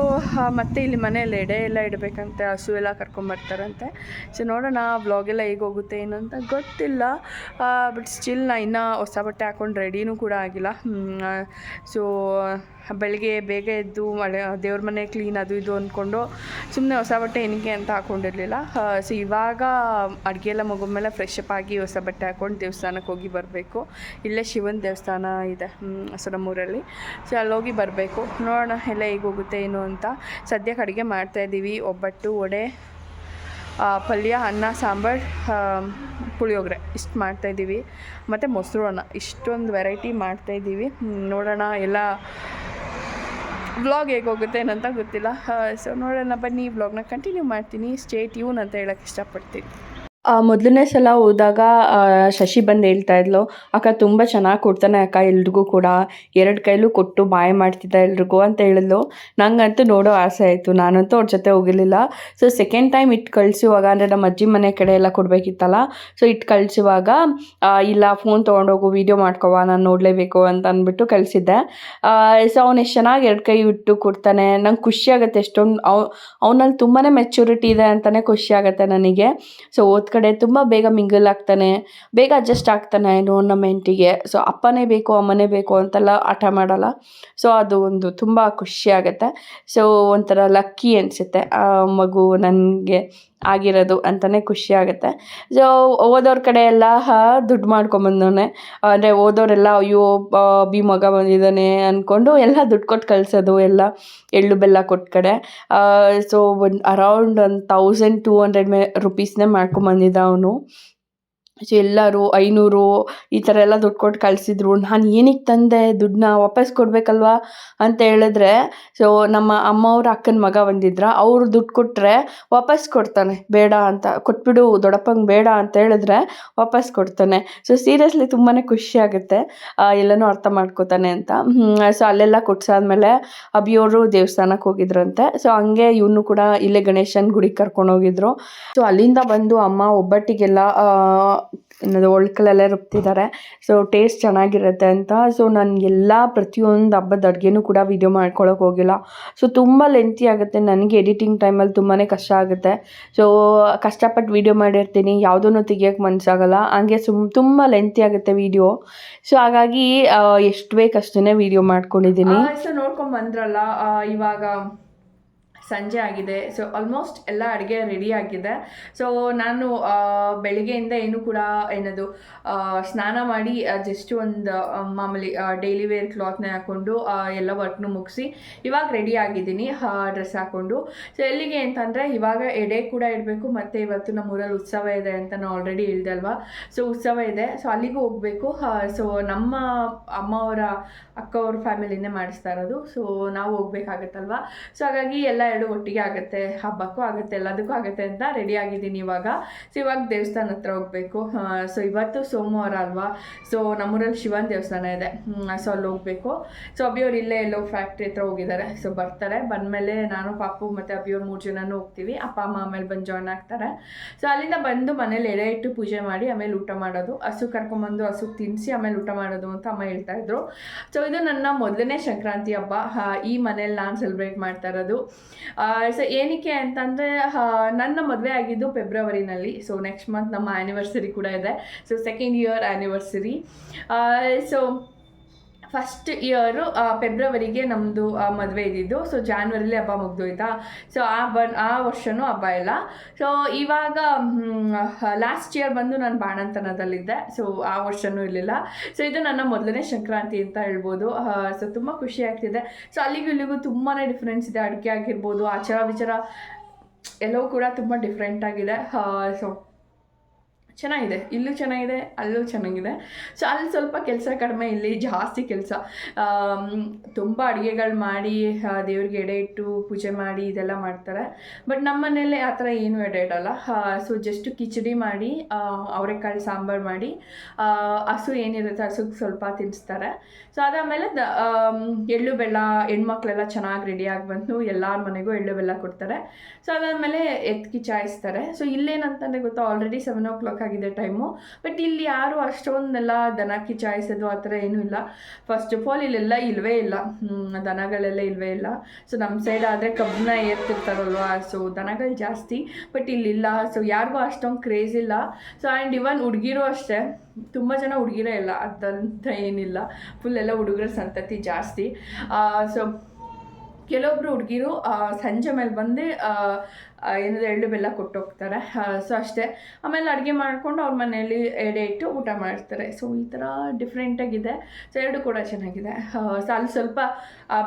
ಮತ್ತು ಇಲ್ಲಿ ಮನೇಲಿ ಎಡೆ ಎಲ್ಲ ಇಡಬೇಕಂತೆ, ಹಸು ಎಲ್ಲ ಕರ್ಕೊಂಬರ್ತಾರಂತೆ. ಸೊ ನೋಡೋಣ ವ್ಲಾಗೆಲ್ಲ ಹೇಗೆ ಹೋಗುತ್ತೆ ಏನು ಅಂತ ಗೊತ್ತಿಲ್ಲ. ಬಟ್ ಸ್ಟಿಲ್ ನಾನು ಇನ್ನೂ ಹೊಸ ಬಟ್ಟೆ ಹಾಕ್ಕೊಂಡು ರೆಡಿನೂ ಕೂಡ ಆಗಿಲ್ಲ. ಸೊ ಬೆಳಗ್ಗೆ ಬೇಗ ಎದ್ದು ದೇವ್ರ ಮನೆ ಕ್ಲೀನ್ ಅದು ಇದು ಅಂದ್ಕೊಂಡು ಸುಮ್ಮನೆ ಹೊಸ ಬಟ್ಟೆ ಏನಕ್ಕೆ ಅಂತ ಹಾಕ್ಕೊಂಡಿರಲಿಲ್ಲ. ಸೊ ಇವಾಗ ಅಡುಗೆ ಎಲ್ಲ ಮುಗಿದ್ಮೇಲೆ ಫ್ರೆಶ್ ಅಪ್ ಆಗಿ ಹೊಸ ಬಟ್ಟೆ ಹಾಕ್ಕೊಂಡು ದೇವಸ್ಥಾನಕ್ಕೆ ಹೋಗಿ ಬರಬೇಕು. ಇಲ್ಲೇ ಶಿವನ ದೇವಸ್ಥಾನ ಇದೆ ಸೊ ನಮ್ಮೂರಲ್ಲಿ. ಸೊ ಅಲ್ಲೋಗಿ ಬರಬೇಕು. ನೋಡೋಣ ಎಲ್ಲ ಹೇಗೆ ಹೋಗುತ್ತೆ ಏನು ಅಂತ. ಸದ್ಯಕ್ಕೆ ಅಡುಗೆ ಮಾಡ್ತಾಯಿದ್ದೀವಿ. ಒಬ್ಬಟ್ಟು, ವಡೆ, ಪಲ್ಯ, ಅನ್ನ, ಸಾಂಬಾರು, ಪುಳಿಯೋಗರೆ ಇಷ್ಟು ಮಾಡ್ತಾಯಿದ್ದೀವಿ. ಮತ್ತು ಮೊಸರು ಅನ್ನ, ಇಷ್ಟೊಂದು ವೆರೈಟಿ ಮಾಡ್ತಾಯಿದ್ದೀವಿ. ನೋಡೋಣ ಎಲ್ಲ ವ್ಲಾಗ್ ಹೇಗೆ ಹೋಗುತ್ತೆ ಏನಂತ ಗೊತ್ತಿಲ್ಲ. ಸೊ ನೋಡೋಣ ಬನ್ನಿ, ವ್ಲಾಗ್ನ ಕಂಟಿನ್ಯೂ ಮಾಡ್ತೀನಿ. ಸ್ಟೇ ಟ್ಯೂನ್ ಅಂತ ಹೇಳೋಕ್ಕೆ ಇಷ್ಟಪಡ್ತೀನಿ. ಮೊದಲನೇ ಸಲ ಹೋದಾಗ ಶಶಿ ಬಂದು ಹೇಳ್ತಾ ಇದ್ಲು, ಅಕ್ಕ ತುಂಬ ಚೆನ್ನಾಗಿ ಕೊಡ್ತಾನೆ ಅಕ್ಕ ಎಲ್ರಿಗೂ ಕೂಡ, 2 ಕೈಲೂ ಕೊಟ್ಟು ಬಾಯ್ ಮಾಡ್ತಿದ್ದ ಎಲ್ರಿಗೂ ಅಂತ ಹೇಳಿದ್ಲು. ನಂಗಂತೂ ನೋಡೋ ಆಸೆ ಆಯಿತು. ನಾನಂತೂ ಅವ್ರ ಜೊತೆ ಹೋಗಿರಲಿಲ್ಲ. ಸೊ ಸೆಕೆಂಡ್ ಟೈಮ್ ಇಟ್ಟು ಕಳಿಸುವಾಗ, ಅಂದರೆ ನಮ್ಮ ಅಜ್ಜಿ ಮನೆ ಕಡೆ ಎಲ್ಲ ಕೊಡಬೇಕಿತ್ತಲ್ಲ, ಸೊ ಇಟ್ಟು ಕಳಿಸುವಾಗ ಇಲ್ಲ ಫೋನ್ ತೊಗೊಂಡೋಗು, ವೀಡಿಯೋ ಮಾಡ್ಕೊವ, ನಾನು ನೋಡಲೇಬೇಕು ಅಂತ ಅಂದ್ಬಿಟ್ಟು ಕಳಿಸಿದ್ದೆ. ಸೊ ಅವ್ನು ಎಷ್ಟು ಚೆನ್ನಾಗಿ 2 ಕೈ ಇಟ್ಟು ಕೊಡ್ತಾನೆ. ನಂಗೆ ಖುಷಿ ಆಗುತ್ತೆ. ಎಷ್ಟೊಂದು ಅವನಲ್ಲಿ ತುಂಬಾ ಮೆಚ್ಯೂರಿಟಿ ಇದೆ ಅಂತಲೇ ಖುಷಿ ಆಗುತ್ತೆ ನನಗೆ. ಸೊ ಹೋದ ಕಡೆ ತುಂಬ ಬೇಗ ಮಿಂಗಲ್ ಆಗ್ತಾನೆ, ಬೇಗ ಅಡ್ಜಸ್ಟ್ ಆಗ್ತಾನೆ ಟೂರ್ನಮೆಂಟಿಗೆ. ಸೊ ಅಪ್ಪನೇ ಬೇಕು ಅಮ್ಮನೇ ಬೇಕು ಅಂತೆಲ್ಲ ಹಠ ಮಾಡಲ್ಲ. ಸೊ ಅದು ಒಂದು ತುಂಬ ಖುಷಿ ಆಗುತ್ತೆ. ಸೊ ಒಂಥರ ಲಕ್ಕಿ ಅನಿಸುತ್ತೆ ಆ ಮಗು ನನಗೆ ಆಗಿರೋದು ಅಂತಲೇ ಖುಷಿ ಆಗುತ್ತೆ. ಸೊ ಓದೋರ ಕಡೆ ಎಲ್ಲ ದುಡ್ಡು ಮಾಡ್ಕೊಂಬಂದವನೆ, ಅಂದರೆ ಓದೋರೆಲ್ಲ ಅಯ್ಯೋ ಬಿ ಮಗ ಬಂದಿದ್ದಾನೆ ಅಂದ್ಕೊಂಡು ಎಲ್ಲ ದುಡ್ಡು ಕೊಟ್ಟು ಕಳಿಸೋದು, ಎಲ್ಲ ಎಳ್ಳು ಬೆಲ್ಲ ಕೊಟ್ಟ ಕಡೆ. ಸೊ ಅರೌಂಡ್ 1200 ರುಪೀಸ್ನೇ ಮಾಡ್ಕೊಂಬಂದಿದ್ದ ಅವನು. ಸೊ ಎಲ್ಲರೂ 500 ಈ ಥರ ಎಲ್ಲ ದುಡ್ಡು ಕೊಟ್ಟು ಕಳಿಸಿದ್ರು. ನಾನು ಏನಕ್ಕೆ ತಂದೆ, ದುಡ್ಡನ್ನ ವಾಪಸ್ ಕೊಡಬೇಕಲ್ವಾ ಅಂತ ಹೇಳಿದ್ರೆ, ಸೊ ನಮ್ಮ ಅಮ್ಮವ್ರ ಅಕ್ಕನ ಮಗ ಬಂದಿದ್ರ, ಅವರು ದುಡ್ಡು ಕೊಟ್ಟರೆ ವಾಪಸ್ ಕೊಡ್ತಾನೆ, ಬೇಡ ಅಂತ ಕೊಟ್ಬಿಡು ದೊಡ್ಡಪ್ಪಂಗೆ ಬೇಡ ಅಂತ ಹೇಳಿದ್ರೆ ವಾಪಸ್ ಕೊಡ್ತಾನೆ. ಸೊ ಸೀರಿಯಸ್ಲಿ ತುಂಬಾ ಖುಷಿ ಆಗುತ್ತೆ, ಎಲ್ಲನೂ ಅರ್ಥ ಮಾಡ್ಕೋತಾನೆ ಅಂತ. ಸೊ ಅಲ್ಲೆಲ್ಲ ಕೊಡ್ಸಾದ್ಮೇಲೆ ಅಭಿಯವರು ದೇವಸ್ಥಾನಕ್ಕೆ ಹೋಗಿದ್ರಂತೆ. ಸೊ ಹಂಗೆ ಇವನು ಕೂಡ ಇಲ್ಲೇ ಗಣೇಶನ ಗುಡಿಗೆ ಕರ್ಕೊಂಡೋಗಿದ್ರು. ಸೊ ಅಲ್ಲಿಂದ ಬಂದು ಅಮ್ಮ ಒಬ್ಬಟ್ಟಿಗೆಲ್ಲ ಏನದು ಒಳ್ಕಲೆಲ್ಲ ರುಬ್ತಿದ್ದಾರೆ. ಸೊ ಟೇಸ್ಟ್ ಚೆನ್ನಾಗಿರುತ್ತೆ ಅಂತ. ಸೊ ನಾನು ಎಲ್ಲ ಪ್ರತಿಯೊಂದು ಹಬ್ಬದ ಅಡುಗೆನೂ ಕೂಡ ವೀಡಿಯೋ ಮಾಡ್ಕೊಳಕ್ಕೆ ಹೋಗಿಲ್ಲ. ಸೊ ತುಂಬ ಲೆಂತಿ ಆಗುತ್ತೆ, ನನಗೆ ಎಡಿಟಿಂಗ್ ಟೈಮಲ್ಲಿ ತುಂಬಾ ಕಷ್ಟ ಆಗುತ್ತೆ. ಸೊ ಕಷ್ಟಪಟ್ಟು ವೀಡಿಯೋ ಮಾಡಿರ್ತೀನಿ, ಯಾವುದನ್ನು ತೆಗಿಯೋಕ್ಕೆ ಮನಸ್ಸಾಗಲ್ಲ, ಹಂಗೆ ತುಂಬ ಲೆಂತಿ ಆಗುತ್ತೆ ವೀಡಿಯೋ. ಸೊ ಹಾಗಾಗಿ ಎಷ್ಟು ಬೇಕು ಅಷ್ಟೇ ವೀಡಿಯೋ ಮಾಡ್ಕೊಂಡಿದ್ದೀನಿ. ಸೊ ನೋಡ್ಕೊಂಡು ಬಂದ್ರಲ್ಲ, ಇವಾಗ ಸಂಜೆ ಆಗಿದೆ. ಸೊ ಆಲ್ಮೋಸ್ಟ್ ಎಲ್ಲ ಅಡುಗೆ ರೆಡಿ ಆಗಿದೆ. ಸೊ ನಾನು ಬೆಳಿಗ್ಗೆಯಿಂದ ಏನು ಕೂಡ ಏನದು ಸ್ನಾನ ಮಾಡಿ ಜಸ್ಟ್ ಒಂದು ಮಾಮೂಲಿ ಡೈಲಿ ವೇರ್ ಕ್ಲಾತ್ನೇ ಹಾಕ್ಕೊಂಡು ಎಲ್ಲ ವರ್ಕ್ನು ಮುಗಿಸಿ ಇವಾಗ ರೆಡಿ ಆಗಿದ್ದೀನಿ ಡ್ರೆಸ್ ಹಾಕ್ಕೊಂಡು. ಸೊ ಎಲ್ಲಿಗೆ ಅಂತಂದರೆ ಇವಾಗ ಎಡೆ ಕೂಡ ಇಡಬೇಕು, ಮತ್ತು ಇವತ್ತು ನಮ್ಮೂರಲ್ಲಿ ಉತ್ಸವ ಇದೆ ಅಂತ ನಾನು ಆಲ್ರೆಡಿ ಹೇಳಿದೆ ಅಲ್ವಾ. ಸೊ ಉತ್ಸವ ಇದೆ, ಸೊ ಅಲ್ಲಿಗೂ ಹೋಗಬೇಕು. ಸೊ ನಮ್ಮ ಅಮ್ಮವರ ಅಕ್ಕವ್ರ ಫ್ಯಾಮಿಲಿನೇ ಮಾಡಿಸ್ತಾ ಇರೋದು. ಸೊ ನಾವು ಹೋಗ್ಬೇಕಾಗತ್ತಲ್ವ. ಸೊ ಹಾಗಾಗಿ ಎಲ್ಲ ಒಟ್ಟಿಗೆ ಆಗುತ್ತೆ, ಹಬ್ಬಕ್ಕೂ ಆಗುತ್ತೆ, ಎಲ್ಲದಕ್ಕೂ ಆಗುತ್ತೆ ಅಂತ ರೆಡಿ ಆಗಿದ್ದೀನಿ ಇವಾಗ. ಸೊ ಇವಾಗ ದೇವಸ್ಥಾನ ಹತ್ರ ಹೋಗಬೇಕು. ಸೊ ಇವತ್ತು ಸೋಮವಾರ ಅಲ್ವಾ, ಸೊ ನಮ್ಮೂರಲ್ಲಿ ಶಿವನ ದೇವಸ್ಥಾನ ಇದೆ. ಸೊ ಅಲ್ಲಿ ಹೋಗಬೇಕು. ಸೊ ಅಭಿಯವ್ರು ಇಲ್ಲೇ ಎಲ್ಲೋ ಫ್ಯಾಕ್ಟ್ರಿ ಹತ್ರ ಹೋಗಿದ್ದಾರೆ. ಸೊ ಬರ್ತಾರೆ, ಬಂದಮೇಲೆ ನಾನು ಪಾಪು ಮತ್ತು ಅಭಿಯವ್ರು 3 ಜನನೂ ಹೋಗ್ತೀವಿ. ಅಪ್ಪ ಅಮ್ಮ ಆಮೇಲೆ ಬಂದು ಜಾಯ್ನ್ ಆಗ್ತಾರೆ. ಸೊ ಅಲ್ಲಿಂದ ಬಂದು ಮನೇಲಿ ಎಡೆ ಇಟ್ಟು ಪೂಜೆ ಮಾಡಿ ಆಮೇಲೆ ಊಟ ಮಾಡೋದು, ಹಸು ಕರ್ಕೊಂಬಂದು ಹಸು ತಿನ್ನಿಸಿ ಆಮೇಲೆ ಊಟ ಮಾಡೋದು ಅಂತ ಅಮ್ಮ ಹೇಳ್ತಾಯಿದ್ರು. ಸೊ ಇದು ನನ್ನ ಮೊದಲನೇ ಸಂಕ್ರಾಂತಿ ಹಬ್ಬ ಈ ಮನೇಲಿ ನಾನು ಸೆಲೆಬ್ರೇಟ್ ಮಾಡ್ತಾ ಇರೋದು. ಸೊ ಏನಕ್ಕೆ ಅಂತಂದರೆ ನನ್ನ ಮದುವೆ ಆಗಿದ್ದು ಫೆಬ್ರವರಿನಲ್ಲಿ. ಸೊ ನೆಕ್ಸ್ಟ್ ಮಂತ್ ನಮ್ಮ ಆ್ಯನಿವರ್ಸರಿ ಕೂಡ ಇದೆ. So 2nd year anniversary. So first year ಫೆಬ್ರವರಿಗೆ ನಮ್ಮದು ಮದುವೆ ಇದ್ದಿದ್ದು. ಸೊ ಜಾನ್ವರಿಲಿ ಹಬ್ಬ ಮುಗ್ದೋಯ್ತಾ. ಸೊ ಆ ವರ್ಷವೂ ಹಬ್ಬ ಇಲ್ಲ. ಸೊ ಇವಾಗ ಲಾಸ್ಟ್ ಇಯರ್ ಬಂದು ನಾನು ಬಾಣಂತನದಲ್ಲಿದ್ದೆ. ಸೊ ಆ ವರ್ಷವೂ ಇರಲಿಲ್ಲ. ಸೊ ಇದು ನನ್ನ ಮೊದಲನೇ ಸಂಕ್ರಾಂತಿ ಅಂತ ಹೇಳ್ಬೋದು. ಸೊ ತುಂಬ ಖುಷಿ ಆಗ್ತಿದೆ. ಸೊ ಅಲ್ಲಿಗೂ ಇಲ್ಲಿಗೂ ತುಂಬಾ ಡಿಫ್ರೆನ್ಸ್ ಇದೆ. ಅಡುಗೆ ಆಗಿರ್ಬೋದು, ಆಚಾರ ವಿಚಾರ ಎಲ್ಲವೂ ಕೂಡ ತುಂಬ ಡಿಫ್ರೆಂಟ್ ಆಗಿದೆ. ಸೊ ಚೆನ್ನಾಗಿದೆ, ಇಲ್ಲೂ ಚೆನ್ನಾಗಿದೆ, ಅಲ್ಲೂ ಚೆನ್ನಾಗಿದೆ. ಸೊ ಅಲ್ಲಿ ಸ್ವಲ್ಪ ಕೆಲಸ ಕಡಿಮೆ, ಇಲ್ಲಿ ಜಾಸ್ತಿ ಕೆಲಸ. ತುಂಬ ಅಡುಗೆಗಳು ಮಾಡಿ ದೇವ್ರಿಗೆ ಎಡೆ ಇಟ್ಟು ಪೂಜೆ ಮಾಡಿ ಇದೆಲ್ಲ ಮಾಡ್ತಾರೆ. ಬಟ್ ನಮ್ಮ ಮನೇಲಿ ಆ ಥರ ಏನೂ ಎಡೆ ಇಡಲ್ಲ. ಸೊ ಜಸ್ಟ್ ಕಿಚಡಿ ಮಾಡಿ ಅವರೆಕಾಳು ಸಾಂಬಾರು ಮಾಡಿ ಹಸು ಏನಿರುತ್ತೆ ಹಸುಗೆ ಸ್ವಲ್ಪ ತಿನ್ನಿಸ್ತಾರೆ. ಸೊ ಅದಾದಮೇಲೆ ಎಳ್ಳು ಬೆಲ್ಲ ಹೆಣ್ಮಕ್ಳೆಲ್ಲ ಚೆನ್ನಾಗಿ ರೆಡಿಯಾಗಿ ಬಂದು ಎಲ್ಲರ ಮನೆಗೂ ಎಳ್ಳು ಬೆಲ್ಲ ಕೊಡ್ತಾರೆ. ಸೊ ಅದಾದಮೇಲೆ ಎತ್ಕಿ ಚಾಯಿಸ್ತಾರೆ. ಸೊ ಇಲ್ಲೇನಂತಂದರೆ ಗೊತ್ತಾ, ಆಲ್ರೆಡಿ 7 o'clock ಆಗಿದೆ ಟೈಮು. ಬಟ್ ಇಲ್ಲಿ ಯಾರು ಅಷ್ಟೊಂದೆಲ್ಲ ದನಕ್ಕೆ ಚಾಯಿಸೋದು ಆ ಥರ ಏನೂ ಇಲ್ಲ. ಫಸ್ಟ್ ಆಫ್ ಆಲ್ ಇಲ್ಲೆಲ್ಲ ಇಲ್ಲವೇ ಇಲ್ಲ, ದನಗಳೆಲ್ಲ ಇಲ್ಲವೇ ಇಲ್ಲ. ಸೊ ನಮ್ಮ ಸೈಡ್ ಆದರೆ ಕಬ್ಬನ್ನ ಏರ್ತಿರ್ತಾರಲ್ವ, ಸೊ ದನಗಳು ಜಾಸ್ತಿ. ಬಟ್ ಇಲ್ಲಿಲ್ಲ. ಸೊ ಯಾರಿಗೂ ಅಷ್ಟೊಂದು ಕ್ರೇಜ್ ಇಲ್ಲ. ಸೊ ಆ್ಯಂಡ್ ಇವನ್ ಹುಡುಗಿರು ಅಷ್ಟೇ, ತುಂಬ ಜನ ಹುಡುಗಿರೇ ಇಲ್ಲ ಅದಂತ ಏನಿಲ್ಲ, ಫುಲ್ ಎಲ್ಲ ಹುಡುಗರ ಸಂತತಿ ಜಾಸ್ತಿ. ಸೊ ಕೆಲವೊಬ್ಬರು ಹುಡುಗಿರು ಸಂಜೆ ಮೇಲೆ ಬಂದು ಏನಾದರೂ ಎಳ್ಳು ಬೆಲ್ಲ ಕೊಟ್ಟೋಗ್ತಾರೆ. ಸೊ ಅಷ್ಟೇ. ಆಮೇಲೆ ಅಡುಗೆ ಮಾಡಿಕೊಂಡು ಅವ್ರ ಮನೆಯಲ್ಲಿ ಎಡೆ ಇಟ್ಟು ಊಟ ಮಾಡ್ತಾರೆ. ಸೊ ಈ ಥರ ಡಿಫ್ರೆಂಟಾಗಿದೆ. ಸೊ ಎರಡು ಕೂಡ ಚೆನ್ನಾಗಿದೆ. ಸೊ ಅಲ್ಲಿ ಸ್ವಲ್ಪ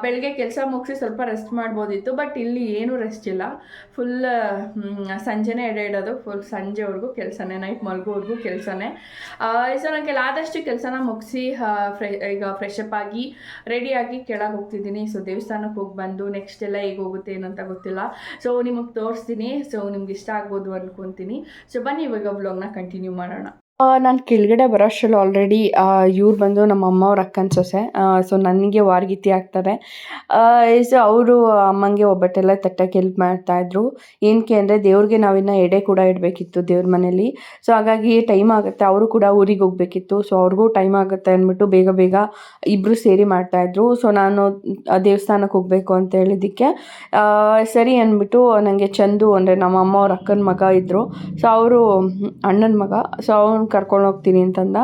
ಬೆಳಗ್ಗೆ ಕೆಲಸ ಮುಗಿಸಿ ಸ್ವಲ್ಪ ರೆಸ್ಟ್ ಮಾಡ್ಬೋದಿತ್ತು. ಬಟ್ ಇಲ್ಲಿ ಏನೂ ರೆಸ್ಟ್ ಇಲ್ಲ. ಫುಲ್ ಸಂಜೆನೇ ಎಡೆ ಇಡೋದು, ಫುಲ್ ಸಂಜೆವರೆಗೂ ಕೆಲಸನೇ, ನೈಟ್ ಮಲ್ಗೋವರೆಗೂ ಕೆಲಸನೇ. ಸೊ ನನಗೆ ಆದಷ್ಟು ಕೆಲಸನ ಮುಗಿಸಿ ಈಗ ಫ್ರೆಶ್ ಅಪ್ ಆಗಿ ರೆಡಿಯಾಗಿ ಕೆಳಗೆ ಹೋಗ್ತಿದ್ದೀನಿ. ಸೊ ದೇವಸ್ಥಾನಕ್ಕೆ ಹೋಗಿ ಬಂದು ನೆಕ್ಸ್ಟ್ ಎಲ್ಲ ಹೇಗೆ ಹೋಗುತ್ತೆ ಏನಂತ ಗೊತ್ತಿಲ್ಲ. ಸೊ ನಿಮಗೆ ತೋರಿಸ್ತೀನಿ ತೋರಿಸ್ತೀನಿ. ಸೊ ನಿಮ್ಗೆ ಇಷ್ಟ ಆಗ್ಬೋದು ಅಂದ್ಕೊತೀನಿ. ಸೊ ಬನ್ನಿ ಇವಾಗ ವ್ಲಾಗ್ನ ಕಂಟಿನ್ಯೂ ಮಾಡೋಣ. ನಾನು ಕೆಳಗಡೆ ಬರೋ ಅಷ್ಟರಲ್ಲಿ ಆಲ್ರೆಡಿ ಇವ್ರು ಬಂದು ನಮ್ಮ ಅಮ್ಮ ಅವ್ರ ಅಕ್ಕನ ಸೊಸೆ. ಸೊ ನನಗೆ ವಾರ್ಗಿತ್ತಿ ಆಗ್ತಾರೆ. ಸೊ ಅವರು ಅಮ್ಮಂಗೆ ಒಬ್ಬಟ್ಟೆಲ್ಲ ತಟ್ಟಕ್ಕೆ ಹೆಲ್ಪ್ ಮಾಡ್ತಾಯಿದ್ರು. ಏನಕ್ಕೆ ಅಂದರೆ ದೇವ್ರಿಗೆ ನಾವಿನ್ನು ಎಡೆ ಕೂಡ ಇಡಬೇಕಿತ್ತು ದೇವ್ರ ಮನೇಲಿ. ಸೊ ಹಾಗಾಗಿ ಟೈಮ್ ಆಗುತ್ತೆ, ಅವರು ಕೂಡ ಊರಿಗೆ ಹೋಗಬೇಕಿತ್ತು. ಸೊ ಅವ್ರಿಗೂ ಟೈಮ್ ಆಗುತ್ತೆ ಅಂದ್ಬಿಟ್ಟು ಬೇಗ ಬೇಗ ಇಬ್ಬರು ಸೇರಿ ಮಾಡ್ತಾಯಿದ್ರು. ಸೊ ನಾನು ದೇವಸ್ಥಾನಕ್ಕೆ ಹೋಗಬೇಕು ಅಂತ ಹೇಳಿದ್ದಕ್ಕೆ ಸರಿ ಅಂದ್ಬಿಟ್ಟು ನನಗೆ ಚಂದು ಅಂದರೆ ನಮ್ಮ ಅಮ್ಮ ಅವ್ರ ಅಕ್ಕನ ಮಗ ಇದ್ದರು. ಸೊ ಅವರು ಅಣ್ಣನ ಮಗ. ಸೊ ಅವ್ನು ಕರ್ಕೊಂಡು ಹೋಗ್ತೀನಿ ಅಂತಂದ.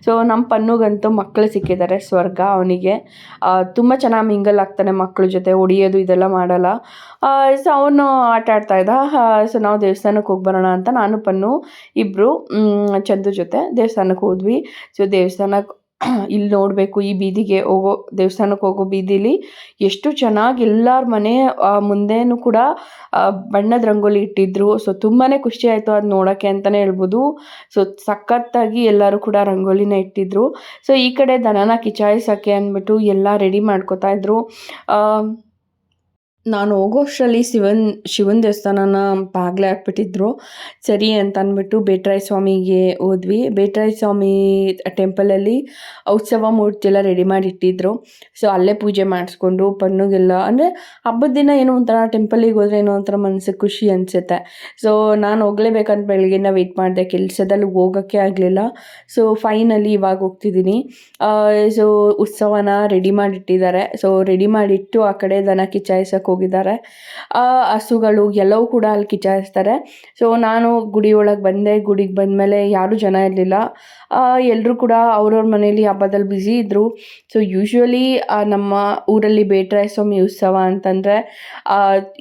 ಸೊ ನಮ್ಮ ಪನ್ನುಗಂತೂ ಮಕ್ಕಳು ಸಿಕ್ಕಿದ್ದಾರೆ, ಸ್ವರ್ಗ ಅವನಿಗೆ. ತುಂಬ ಚೆನ್ನಾಗಿ ಮಿಂಗಲ್ ಆಗ್ತಾನೆ ಮಕ್ಕಳ ಜೊತೆ, ಹೊಡಿಯೋದು ಇದೆಲ್ಲ ಮಾಡಲ್ಲ. ಸೊ ಅವನು ಆಟ ಆಡ್ತಾ ಇದ್ದ. ಸೊ ನಾವು ದೇವಸ್ಥಾನಕ್ಕೆ ಹೋಗಿ ಬರೋಣ ಅಂತ ನಾನು ಪನ್ನು ಇಬ್ಬರು ಚಂದು ಜೊತೆ ದೇವಸ್ಥಾನಕ್ಕೆ ಹೋದ್ವಿ. ಸೊ ದೇವಸ್ಥಾನಕ್ಕೆ ಇಲ್ಲಿ ನೋಡಬೇಕು, ಈ ಬೀದಿಗೆ ಹೋಗೋ ದೇವಸ್ಥಾನಕ್ಕೆ ಹೋಗೋ ಬೀದಿಲಿ ಎಷ್ಟು ಚೆನ್ನಾಗಿ ಎಲ್ಲರ ಮನೆ ಮುಂದೆನೂ ಕೂಡ ಬಣ್ಣದ ರಂಗೋಲಿ ಇಟ್ಟಿದ್ರು. ಸೊ ತುಂಬಾ ಖುಷಿ ಆಯಿತು ಅದು ನೋಡೋಕ್ಕೆ ಅಂತಲೇ ಹೇಳ್ಬೋದು. ಸೊ ಸಖತ್ತಾಗಿ ಎಲ್ಲರೂ ಕೂಡ ರಂಗೋಲಿನ ಇಟ್ಟಿದ್ರು. ಸೊ ಈ ಕಡೆ ದನನ ಕಿಚಾಯಿಸೋಕ್ಕೆ ಅಂದ್ಬಿಟ್ಟು ಎಲ್ಲ ರೆಡಿ ಮಾಡ್ಕೋತಾ ಇದ್ರು. ನಾನು ಹೋಗೋಷ್ಟರಲ್ಲಿ ಶಿವನ ದೇವಸ್ಥಾನನ ಬಾಗಿಲೇ ಹಾಕ್ಬಿಟ್ಟಿದ್ರು. ಸರಿ ಅಂತ ಅಂದ್ಬಿಟ್ಟು ಬೇಟರಾಯ ಸ್ವಾಮಿಗೆ ಹೋದ್ವಿ. ಬೇಟರಾಯ ಸ್ವಾಮಿ ಟೆಂಪಲಲ್ಲಿ ಉತ್ಸವ ಮೂರ್ತಿ ಎಲ್ಲ ರೆಡಿ ಮಾಡಿ ಇಟ್ಟಿದ್ರು. ಸೊ ಅಲ್ಲೇ ಪೂಜೆ ಮಾಡಿಸ್ಕೊಂಡು ಪನ್ನುಗೆಲ್ಲ ಅಂದರೆ ಹಬ್ಬದ ದಿನ ಏನೋ ಒಂಥರ ಟೆಂಪಲಿಗೆ ಹೋದರೆ ಏನೋ ಒಂಥರ ಮನಸ್ಸಿಗೆ ಖುಷಿ ಅನಿಸುತ್ತೆ. ಸೊ ನಾನು ಹೋಗ್ಲೇಬೇಕಂತ ಬೆಳಗ್ಗೆಯಿಂದ ವೆಯ್ಟ್ ಮಾಡಿದೆ, ಕೆಲಸದಲ್ಲಿ ಹೋಗೋಕ್ಕೆ ಆಗಲಿಲ್ಲ. ಸೊ ಫೈನಲಿ ಇವಾಗ ಹೋಗ್ತಿದ್ದೀನಿ. ಸೊ ಉತ್ಸವನ ರೆಡಿ ಮಾಡಿಟ್ಟಿದ್ದಾರೆ. ಸೊ ರೆಡಿ ಮಾಡಿಟ್ಟು ಆ ಕಡೆ ದನ ಕಿಚಾಯಿಸೋಕ್ಕೆ ಹೋಗಿದ್ದಾರೆ. ಹಸುಗಳು ಎಲ್ಲವೂ ಕೂಡ ಅಲ್ಲಿ ಕಿಚಾಯಿಸ್ತಾರೆ. ಸೊ ನಾನು ಗುಡಿ ಒಳಗೆ ಬಂದೆ. ಗುಡಿಗೆ ಬಂದಮೇಲೆ ಯಾರೂ ಜನ ಇರಲಿಲ್ಲ. ಎಲ್ಲರೂ ಕೂಡ ಅವ್ರವ್ರ ಮನೇಲಿ ಹಬ್ಬದಲ್ಲಿ ಬ್ಯುಸಿ ಇದ್ದರು. ಸೊ ಯೂಶ್ವಲಿ ನಮ್ಮ ಊರಲ್ಲಿ ಬೇಟರಾಯ ಸ್ವಾಮಿ ಉತ್ಸವ ಅಂತಂದರೆ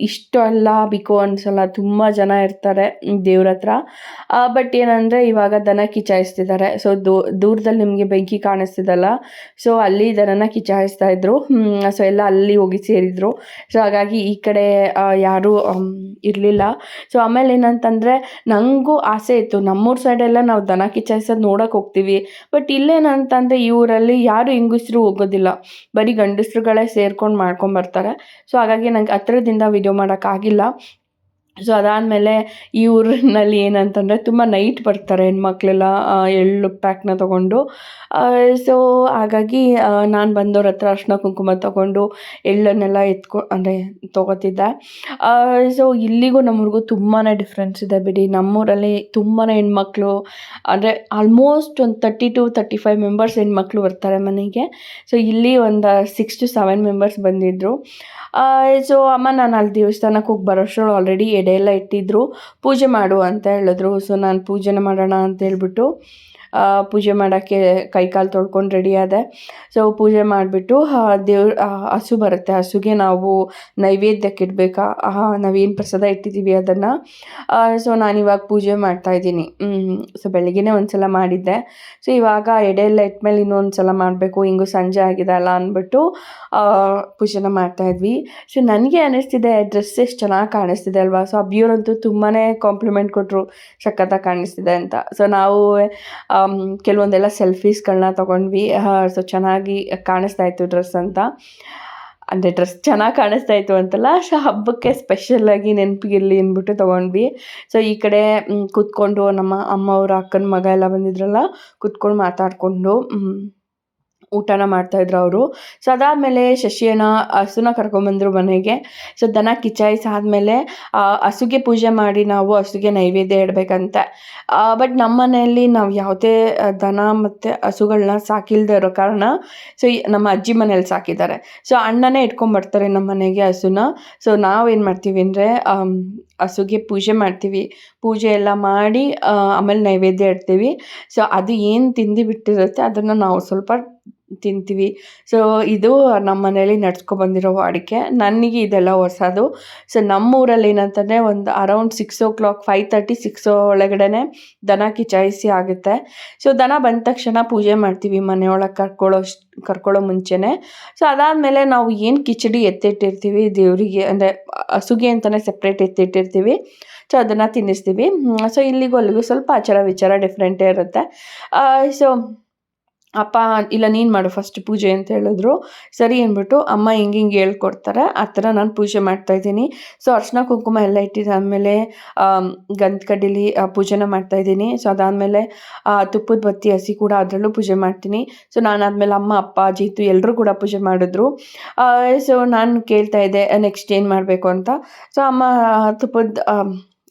ಇಷ್ಟೆಲ್ಲ ಬಿಕೋ ಅನಿಸಲ್ಲ, ತುಂಬ ಜನ ಇರ್ತಾರೆ ದೇವ್ರ ಹತ್ರ. ಬಟ್ ಏನಂದರೆ ಇವಾಗ ದನ ಕಿಚಾಯಿಸ್ತಿದ್ದಾರೆ. ಸೊ ದೂರದಲ್ಲಿ ನಿಮಗೆ ಬೆಂಕಿ ಕಾಣಿಸ್ತಿದಲ್ಲ, ಸೊ ಅಲ್ಲಿ ದನನ ಕಿಚಾಯಿಸ್ತಾ ಇದ್ರು. ಸೊ ಎಲ್ಲ ಅಲ್ಲಿ ಹೋಗಿ ಸೇರಿದ್ರು. ಸೊ ಹಾಗಾಗಿ ಈ ಕಡೆ ಯಾರೂ ಇರಲಿಲ್ಲ. ಸೊ ಆಮೇಲೆ ಏನಂತಂದರೆ ನನಗೂ ಆಸೆ ಇತ್ತು, ನಮ್ಮೂರ ಸೈಡೆಲ್ಲ ನಾವು ದನ ಕಿಚಾಯಿಸೋದು ನೋಡೋಕೆ ಹೋಗ್ತೀವಿ. ಬಟ್ ಇಲ್ಲೇನಂತಂದರೆ ಈ ಊರಲ್ಲಿ ಯಾರು ಹೆಂಗಸರು ಹೋಗೋದಿಲ್ಲ, ಬರೀ ಗಂಡಸರುಗಳೇ ಸೇರ್ಕೊಂಡು ಮಾಡ್ಕೊಂಬರ್ತಾರೆ. ಸೊ ಹಾಗಾಗಿ ನಂಗೆ ಹತ್ರದಿಂದ ವಿಡಿಯೋ ಮಾಡೋಕ್ಕಾಗಿಲ್ಲ. ಸೊ ಅದಾದಮೇಲೆ ಈ ಊರಿನಲ್ಲಿ ಏನಂತಂದರೆ ತುಂಬ ನೈಟ್ ಬರ್ತಾರೆ ಹೆಣ್ಮಕ್ಳೆಲ್ಲ ಎಳ್ಳು ಪ್ಯಾಕ್ನ ತೊಗೊಂಡು. ಸೊ ಹಾಗಾಗಿ ನಾನು ಬಂದವ್ರ ಹತ್ರ ಅರಿಶಿನ ಕುಂಕುಮ ತೊಗೊಂಡು ಎಳ್ಳನ್ನೆಲ್ಲ ಅಂದರೆ ತೊಗೋತಿದ್ದೆ. ಸೊ ಇಲ್ಲಿಗೂ ನಮ್ಮೂರಿಗೂ ತುಂಬಾ ಡಿಫ್ರೆನ್ಸ್ ಇದೆ ಬಿಡಿ. ನಮ್ಮೂರಲ್ಲಿ ತುಂಬಾ ಹೆಣ್ಮಕ್ಳು ಅಂದರೆ ಆಲ್ಮೋಸ್ಟ್ ಒಂದು 30 to 35 ಮೆಂಬರ್ಸ್ ಹೆಣ್ಮಕ್ಳು ಬರ್ತಾರೆ ಮನೆಗೆ. ಸೊ ಇಲ್ಲಿ ಒಂದು 6 to 7 ಮೆಂಬರ್ಸ್ ಬಂದಿದ್ದರು. ಸೊ ಅಮ್ಮ ನಾನು ಅಲ್ಲಿ ದೇವಸ್ಥಾನಕ್ಕೆ ಹೋಗಿ ಬರೋಷ್ಟ್ರಲ್ಲಿ ಆಲ್ರೆಡಿ ಎಡೆ ಎಲ್ಲ ಇಟ್ಟಿದ್ರು, ಪೂಜೆ ಮಾಡು ಅಂತ ಹೇಳಿದ್ರು. ಸೊ ನಾನು ಪೂಜೆನ ಮಾಡೋಣ ಅಂತ ಹೇಳ್ಬಿಟ್ಟು ಪೂಜೆ ಮಾಡೋಕ್ಕೆ ಕೈಕಾಲು ತೊಳ್ಕೊಂಡು ರೆಡಿ ಆದೆ. ಸೊ ಪೂಜೆ ಮಾಡಿಬಿಟ್ಟು ಹಸು ಬರುತ್ತೆ, ಹಸುಗೆ ನಾವು ನೈವೇದ್ಯಕ್ಕೆ ಇಡಬೇಕಾ, ನಾವೇನು ಪ್ರಸಾದ ಇಟ್ಟಿದ್ದೀವಿ ಅದನ್ನು. ಸೊ ನಾನಿವಾಗ ಪೂಜೆ ಮಾಡ್ತಾಯಿದ್ದೀನಿ. ಸೊ ಬೆಳಗ್ಗೆನೇ ಒಂದು ಸಲ ಮಾಡಿದ್ದೆ. ಸೊ ಇವಾಗ ಎಡೆ ಎಲ್ಲ ಇಟ್ಮೇಲೆ ಇನ್ನೊಂದು ಸಲ ಮಾಡಬೇಕು, ಹಿಂಗೂ ಸಂಜೆ ಆಗಿದೆ ಅಲ್ಲ ಅಂದ್ಬಿಟ್ಟು ಪೂಜೆನ ಮಾಡ್ತಾಯಿದ್ವಿ. ಸೊ ನನಗೆ ಅನ್ನಿಸ್ತಿದೆ ಡ್ರೆಸ್ ಎಷ್ಟು ಚೆನ್ನಾಗಿ ಕಾಣಿಸ್ತಿದೆ ಅಲ್ವಾ. ಸೊ ಅಬ್ಬಿಯವರಂತೂ ತುಂಬಾ ಕಾಂಪ್ಲಿಮೆಂಟ್ ಕೊಟ್ಟರು, ಸಖತ್ತಾಗಿ ಕಾಣಿಸ್ತಿದೆ ಅಂತ. ಸೊ ನಾವು ಕೆಲವೊಂದೆಲ್ಲ ಸೆಲ್ಫೀಸ್ಗಳನ್ನ ತೊಗೊಂಡ್ವಿ. ಸೊ ಚೆನ್ನಾಗಿ ಕಾಣಿಸ್ತಾ ಇತ್ತು ಡ್ರೆಸ್ ಅಂತ, ಅಂದರೆ ಡ್ರೆಸ್ ಚೆನ್ನಾಗಿ ಕಾಣಿಸ್ತಾ ಇತ್ತು ಅಂತಲ್ಲ, ಸೊ ಹಬ್ಬಕ್ಕೆ ಸ್ಪೆಷಲಾಗಿ ನೆನಪಿಗಿರಲಿ ಅಂದ್ಬಿಟ್ಟು ತೊಗೊಂಡ್ವಿ. ಸೊ ಈ ಕಡೆ ಕೂತ್ಕೊಂಡು ನಮ್ಮ ಅಮ್ಮ ಅವರ ಅಕ್ಕನ ಮಗ ಎಲ್ಲ ಬಂದಿದ್ರಲ್ಲ, ಕೂತ್ಕೊಂಡು ಮಾತಾಡಿಕೊಂಡು ಊಟನ ಮಾಡ್ತಾಯಿದ್ರು ಅವರು. ಸೊ ಅದಾದಮೇಲೆ ಶಶಿಯಣ್ಣ ಹಸುನ ಕರ್ಕೊಂಬಂದರು ಮನೆಗೆ. ಸೊ ದನ ಕಿಚಾಯಿಸಾದ್ಮೇಲೆ ಹಸುಗೆ ಪೂಜೆ ಮಾಡಿ ನಾವು ಹಸುಗೆ ನೈವೇದ್ಯ ಇಡಬೇಕಂತೆ. ಬಟ್ ನಮ್ಮ ಮನೆಯಲ್ಲಿ ನಾವು ಯಾವುದೇ ದನ ಮತ್ತು ಹಸುಗಳನ್ನ ಸಾಕಿಲ್ಲದೆ ಇರೋ ಕಾರಣ ಸೊ ನಮ್ಮ ಅಜ್ಜಿ ಮನೇಲಿ ಸಾಕಿದ್ದಾರೆ. ಸೊ ಅಣ್ಣನೇ ಇಟ್ಕೊಂಬರ್ತಾರೆ ನಮ್ಮ ಮನೆಗೆ ಹಸುನ. ಸೊ ನಾವೇನು ಮಾಡ್ತೀವಿ ಅಂದರೆ ಹಸುಗೆ ಪೂಜೆ ಮಾಡ್ತೀವಿ, ಪೂಜೆ ಎಲ್ಲ ಮಾಡಿ ಆಮೇಲೆ ನೈವೇದ್ಯ ಇಡ್ತೀವಿ. ಸೊ ಅದು ಏನು ತಿಂದು ಬಿಟ್ಟಿರುತ್ತೆ ಅದನ್ನು ನಾವು ಸ್ವಲ್ಪ ತಿಂತೀವಿ. ಸೊ ಇದು ನಮ್ಮ ಮನೇಲಿ ನಡ್ಸ್ಕೊಬಂದಿರೋ ವಾಡಿಕೆ. ನನಗೆ ಇದೆಲ್ಲ ಹೊಸದು. ಸೊ ನಮ್ಮೂರಲ್ಲಿ ಏನಂತಂದರೆ ಒಂದು ಅರೌಂಡ್ 6 o'clock 5:30 6 ಒಳಗಡೆ ದನ ಕಿಚಾಯಿಸಿ ಆಗುತ್ತೆ. ಸೊ ದನ ಬಂದ ತಕ್ಷಣ ಪೂಜೆ ಮಾಡ್ತೀವಿ ಮನೆಯೊಳಗೆ ಕರ್ಕೊಳ್ಳೋ ಮುಂಚೆನೇ. ಸೊ ಅದಾದಮೇಲೆ ನಾವು ಏನು ಕಿಚಡಿ ಎತ್ತಿಟ್ಟಿರ್ತೀವಿ ದೇವರಿಗೆ, ಅಂದರೆ ಹಸುಗೆ ಅಂತಲೇ ಸಪ್ರೇಟ್ ಎತ್ತಿಟ್ಟಿರ್ತೀವಿ. ಸೊ ಅದನ್ನು ತಿನ್ನಿಸ್ತೀವಿ. ಸೊ ಇಲ್ಲಿಗೂ ಅಲ್ಲಿಗೂ ಸ್ವಲ್ಪ ಆಚಾರ ವಿಚಾರ ಡಿಫ್ರೆಂಟೇ ಇರುತ್ತೆ. ಸೊ ಅಪ್ಪ ಇಲ್ಲ ನೀನು ಮಾಡು ಫಸ್ಟ್ ಪೂಜೆ ಅಂತ ಹೇಳಿದ್ರು. ಸರಿ ಅಂದ್ಬಿಟ್ಟು ಅಮ್ಮ ಹಿಂಗೆ ಹೇಳ್ಕೊಡ್ತಾರೆ, ಆ ಥರ ನಾನು ಪೂಜೆ ಮಾಡ್ತಾಯಿದ್ದೀನಿ. ಸೊ ಅರ್ಶಿನ ಕುಂಕುಮ ಎಲ್ಲ ಇಟ್ಟಿದ್ದಾದಮೇಲೆ ಗಂಧ ಕಡ್ಡಿಲಿ ಪೂಜೆನ ಮಾಡ್ತಾಯಿದ್ದೀನಿ. ಸೊ ಅದಾದಮೇಲೆ ತುಪ್ಪದ ಬತ್ತಿ ಹಸಿ ಕೂಡ ಅದರಲ್ಲೂ ಪೂಜೆ ಮಾಡ್ತೀನಿ. ಸೊ ನಾನಾದಮೇಲೆ ಅಮ್ಮ ಅಪ್ಪ ಅಜ್ಜಿತು ಎಲ್ಲರೂ ಕೂಡ ಪೂಜೆ ಮಾಡಿದ್ರು. ಸೊ ನಾನು ಕೇಳ್ತಾ ಇದ್ದೆ ನೆಕ್ಸ್ಟ್ ಏನು ಮಾಡಬೇಕು ಅಂತ. ಸೊ ಅಮ್ಮ ತುಪ್ಪದ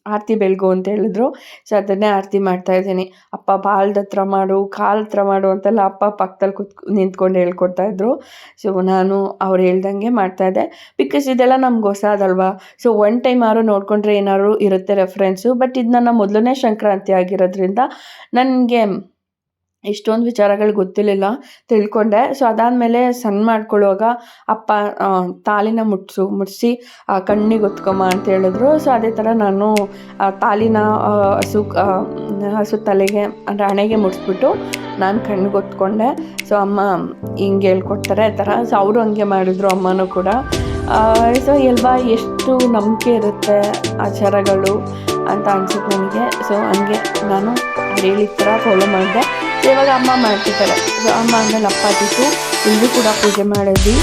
ಆರತಿ ಬೆಳಗು ಅಂತ ಹೇಳಿದ್ರು. ಸೊ ಅದನ್ನೇ ಆರತಿ ಮಾಡ್ತಾಯಿದ್ದೀನಿ. ಅಪ್ಪ ಬಾಲ್ದ ಹತ್ರ ಮಾಡು, ಕಾಲು ಹತ್ರ ಮಾಡು ಅಂತೆಲ್ಲ ಅಪ್ಪ ಪಕ್ಕದಲ್ಲಿ ನಿಂತ್ಕೊಂಡು ಹೇಳ್ಕೊಡ್ತಾಯಿದ್ರು. ಸೊ ನಾನು ಅವ್ರು ಹೇಳ್ದಂಗೆ ಮಾಡ್ತಾಯಿದ್ದೆ. ಬಿಕಾಸ್ ಇದೆಲ್ಲ ನಮ್ಗೆ ಹೊಸದಲ್ವಾ. ಸೊ ಒನ್ ಟೈಮ್ ಆದ್ರೂ ನೋಡಿಕೊಂಡ್ರೆ ಏನಾದ್ರು ಇರುತ್ತೆ ರೆಫರೆನ್ಸು. ಬಟ್ ಇದು ನನ್ನ ಮೊದಲನೇ ಸಂಕ್ರಾಂತಿ ಆಗಿರೋದ್ರಿಂದ ನನಗೆ ಇಷ್ಟೊಂದು ವಿಚಾರಗಳು ಗೊತ್ತಿರಲಿಲ್ಲ, ತಿಳ್ಕೊಂಡೆ. ಸೊ ಅದಾದಮೇಲೆ ಸಣ್ಣ ಮಾಡ್ಕೊಳ್ಳುವಾಗ ಅಪ್ಪ ತಾಲಿನ ಮುಟ್ಟಿಸಿ ಕಣ್ಣಿಗೆ ಒತ್ಕೊಂಬ ಅಂತ ಹೇಳಿದ್ರು. ಸೊ ಅದೇ ಥರ ನಾನು ತಾಲಿನ ಹಸು ತಲೆಗೆ ಅಂದರೆ ಹಣೆಗೆ ಮುಟ್ಟಿಸ್ಬಿಟ್ಟು ನಾನು ಕಣ್ಣಿಗೆ ಒತ್ಕೊಂಡೆ. ಸೊ ಅಮ್ಮ ಹಿಂಗೆ ಹೇಳ್ಕೊಡ್ತಾರೆ ಆ ಥರ. ಸೊ ಅವರು ಹಂಗೆ ಮಾಡಿದ್ರು, ಅಮ್ಮನೂ ಕೂಡ. ಸೊ ಎಲ್ವಾ ಎಷ್ಟು ನಂಬಿಕೆ ಇರುತ್ತೆ ಆಚಾರಗಳು ಅಂತ ಅನ್ಸುತ್ತೆ ನನಗೆ. ಸೊ ಹಂಗೆ ನಾನು ಹೇಳಿದ ಥರ ಫಾಲೋ ಮಾಡಿದೆ. ಇವಾಗ ಅಮ್ಮ ಮಾಡ್ತಿದ್ದಾರೆ. ಸೊ ಅಮ್ಮ ಆದಮೇಲೆ ಅಪ್ಪ ತಿತ್ತು ಎಲ್ಲರೂ ಕೂಡ ಪೂಜೆ ಮಾಡಿದ್ವಿ.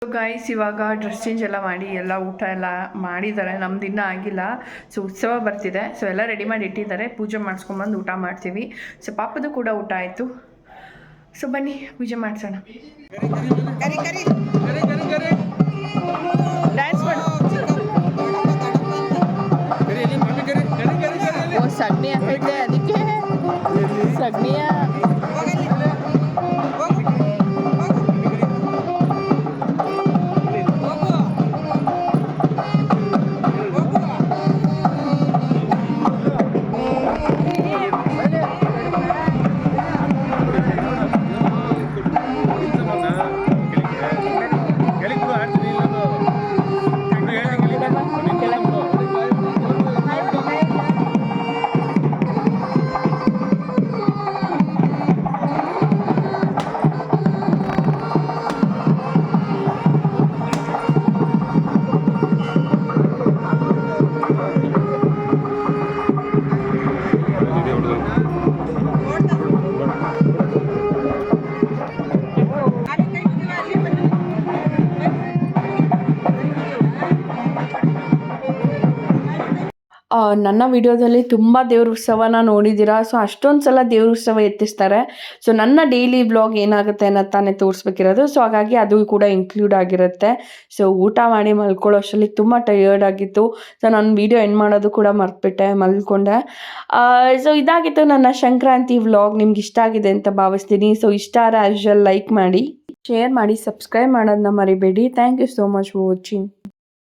ಗೈಸ್ ಇವಾಗ ಡ್ರೆಸ್ ಚೇಂಜ್ ಎಲ್ಲ ಮಾಡಿ ಎಲ್ಲ ಊಟ ಎಲ್ಲ ಮಾಡಿದ್ದಾರೆ. ನಮ್ದು ಇನ್ನೂ ಆಗಿಲ್ಲ. ಸೊ ಉತ್ಸವ ಬರ್ತಿದೆ. ಸೊ ಎಲ್ಲ ರೆಡಿ ಮಾಡಿ ಇಟ್ಟಿದ್ದಾರೆ. ಪೂಜೆ ಮಾಡಿಸ್ಕೊಂಬಂದು ಊಟ ಮಾಡ್ತೀವಿ. ಸೊ ಪಾಪದು ಕೂಡ ಊಟ ಆಯಿತು. ಸೊ ಬನ್ನಿ ಪೂಜೆ ಮಾಡಿಸೋಣ. ಡ್ಯಾನ್ಸ್ ಮಾಡು. ಸಗಣಿ ಹಾಕೈತೆ ಅದಕ್ಕೆ ಸಗಣಿಯ ನನ್ನ ವಿಡಿಯೋದಲ್ಲಿ ತುಂಬ ದೇವ್ರ ಉತ್ಸವನ ನೋಡಿದ್ದೀರಾ. ಸೊ ಅಷ್ಟೊಂದು ಸಲ ದೇವ್ರ ಉತ್ಸವ ಎತ್ತಿಸ್ತಾರೆ. ಸೊ ನನ್ನ ಡೈಲಿ ವ್ಲಾಗ್ ಏನಾಗುತ್ತೆ ಅನ್ನೋದು ತಾನೇ ತೋರಿಸ್ಬೇಕಿರೋದು. ಸೊ ಹಾಗಾಗಿ ಅದು ಕೂಡ ಇನ್ಕ್ಲೂಡ್ ಆಗಿರುತ್ತೆ. ಸೊ ಊಟ ಮಾಡಿ ಮಲ್ಕೊಳ್ಳೋ ಅಷ್ಟರಲ್ಲಿ ತುಂಬ ಟಯರ್ಡ್ ಆಗಿತ್ತು. ಸೊ ನಾನು ವಿಡಿಯೋ ಎಂಡ್ ಮಾಡೋದು ಕೂಡ ಮರ್ತ್ಬಿಟ್ಟೆ, ಮಲ್ಕೊಂಡೆ. ಸೊ ಇದಾಗಿತ್ತು ನನ್ನ ಸಂಕ್ರಾಂತಿ ವ್ಲಾಗ್. ನಿಮ್ಗೆ ಇಷ್ಟ ಆಗಿದೆ ಅಂತ ಭಾವಿಸ್ತೀನಿ. ಸೊ ಇಷ್ಟ ಆದರೆ ಆಸ್ ಯೂಶುವಲ್ ಲೈಕ್ ಮಾಡಿ, ಶೇರ್ ಮಾಡಿ, ಸಬ್ಸ್ಕ್ರೈಬ್ ಮಾಡೋದನ್ನ ಮರಿಬೇಡಿ. Thank you so much for watching.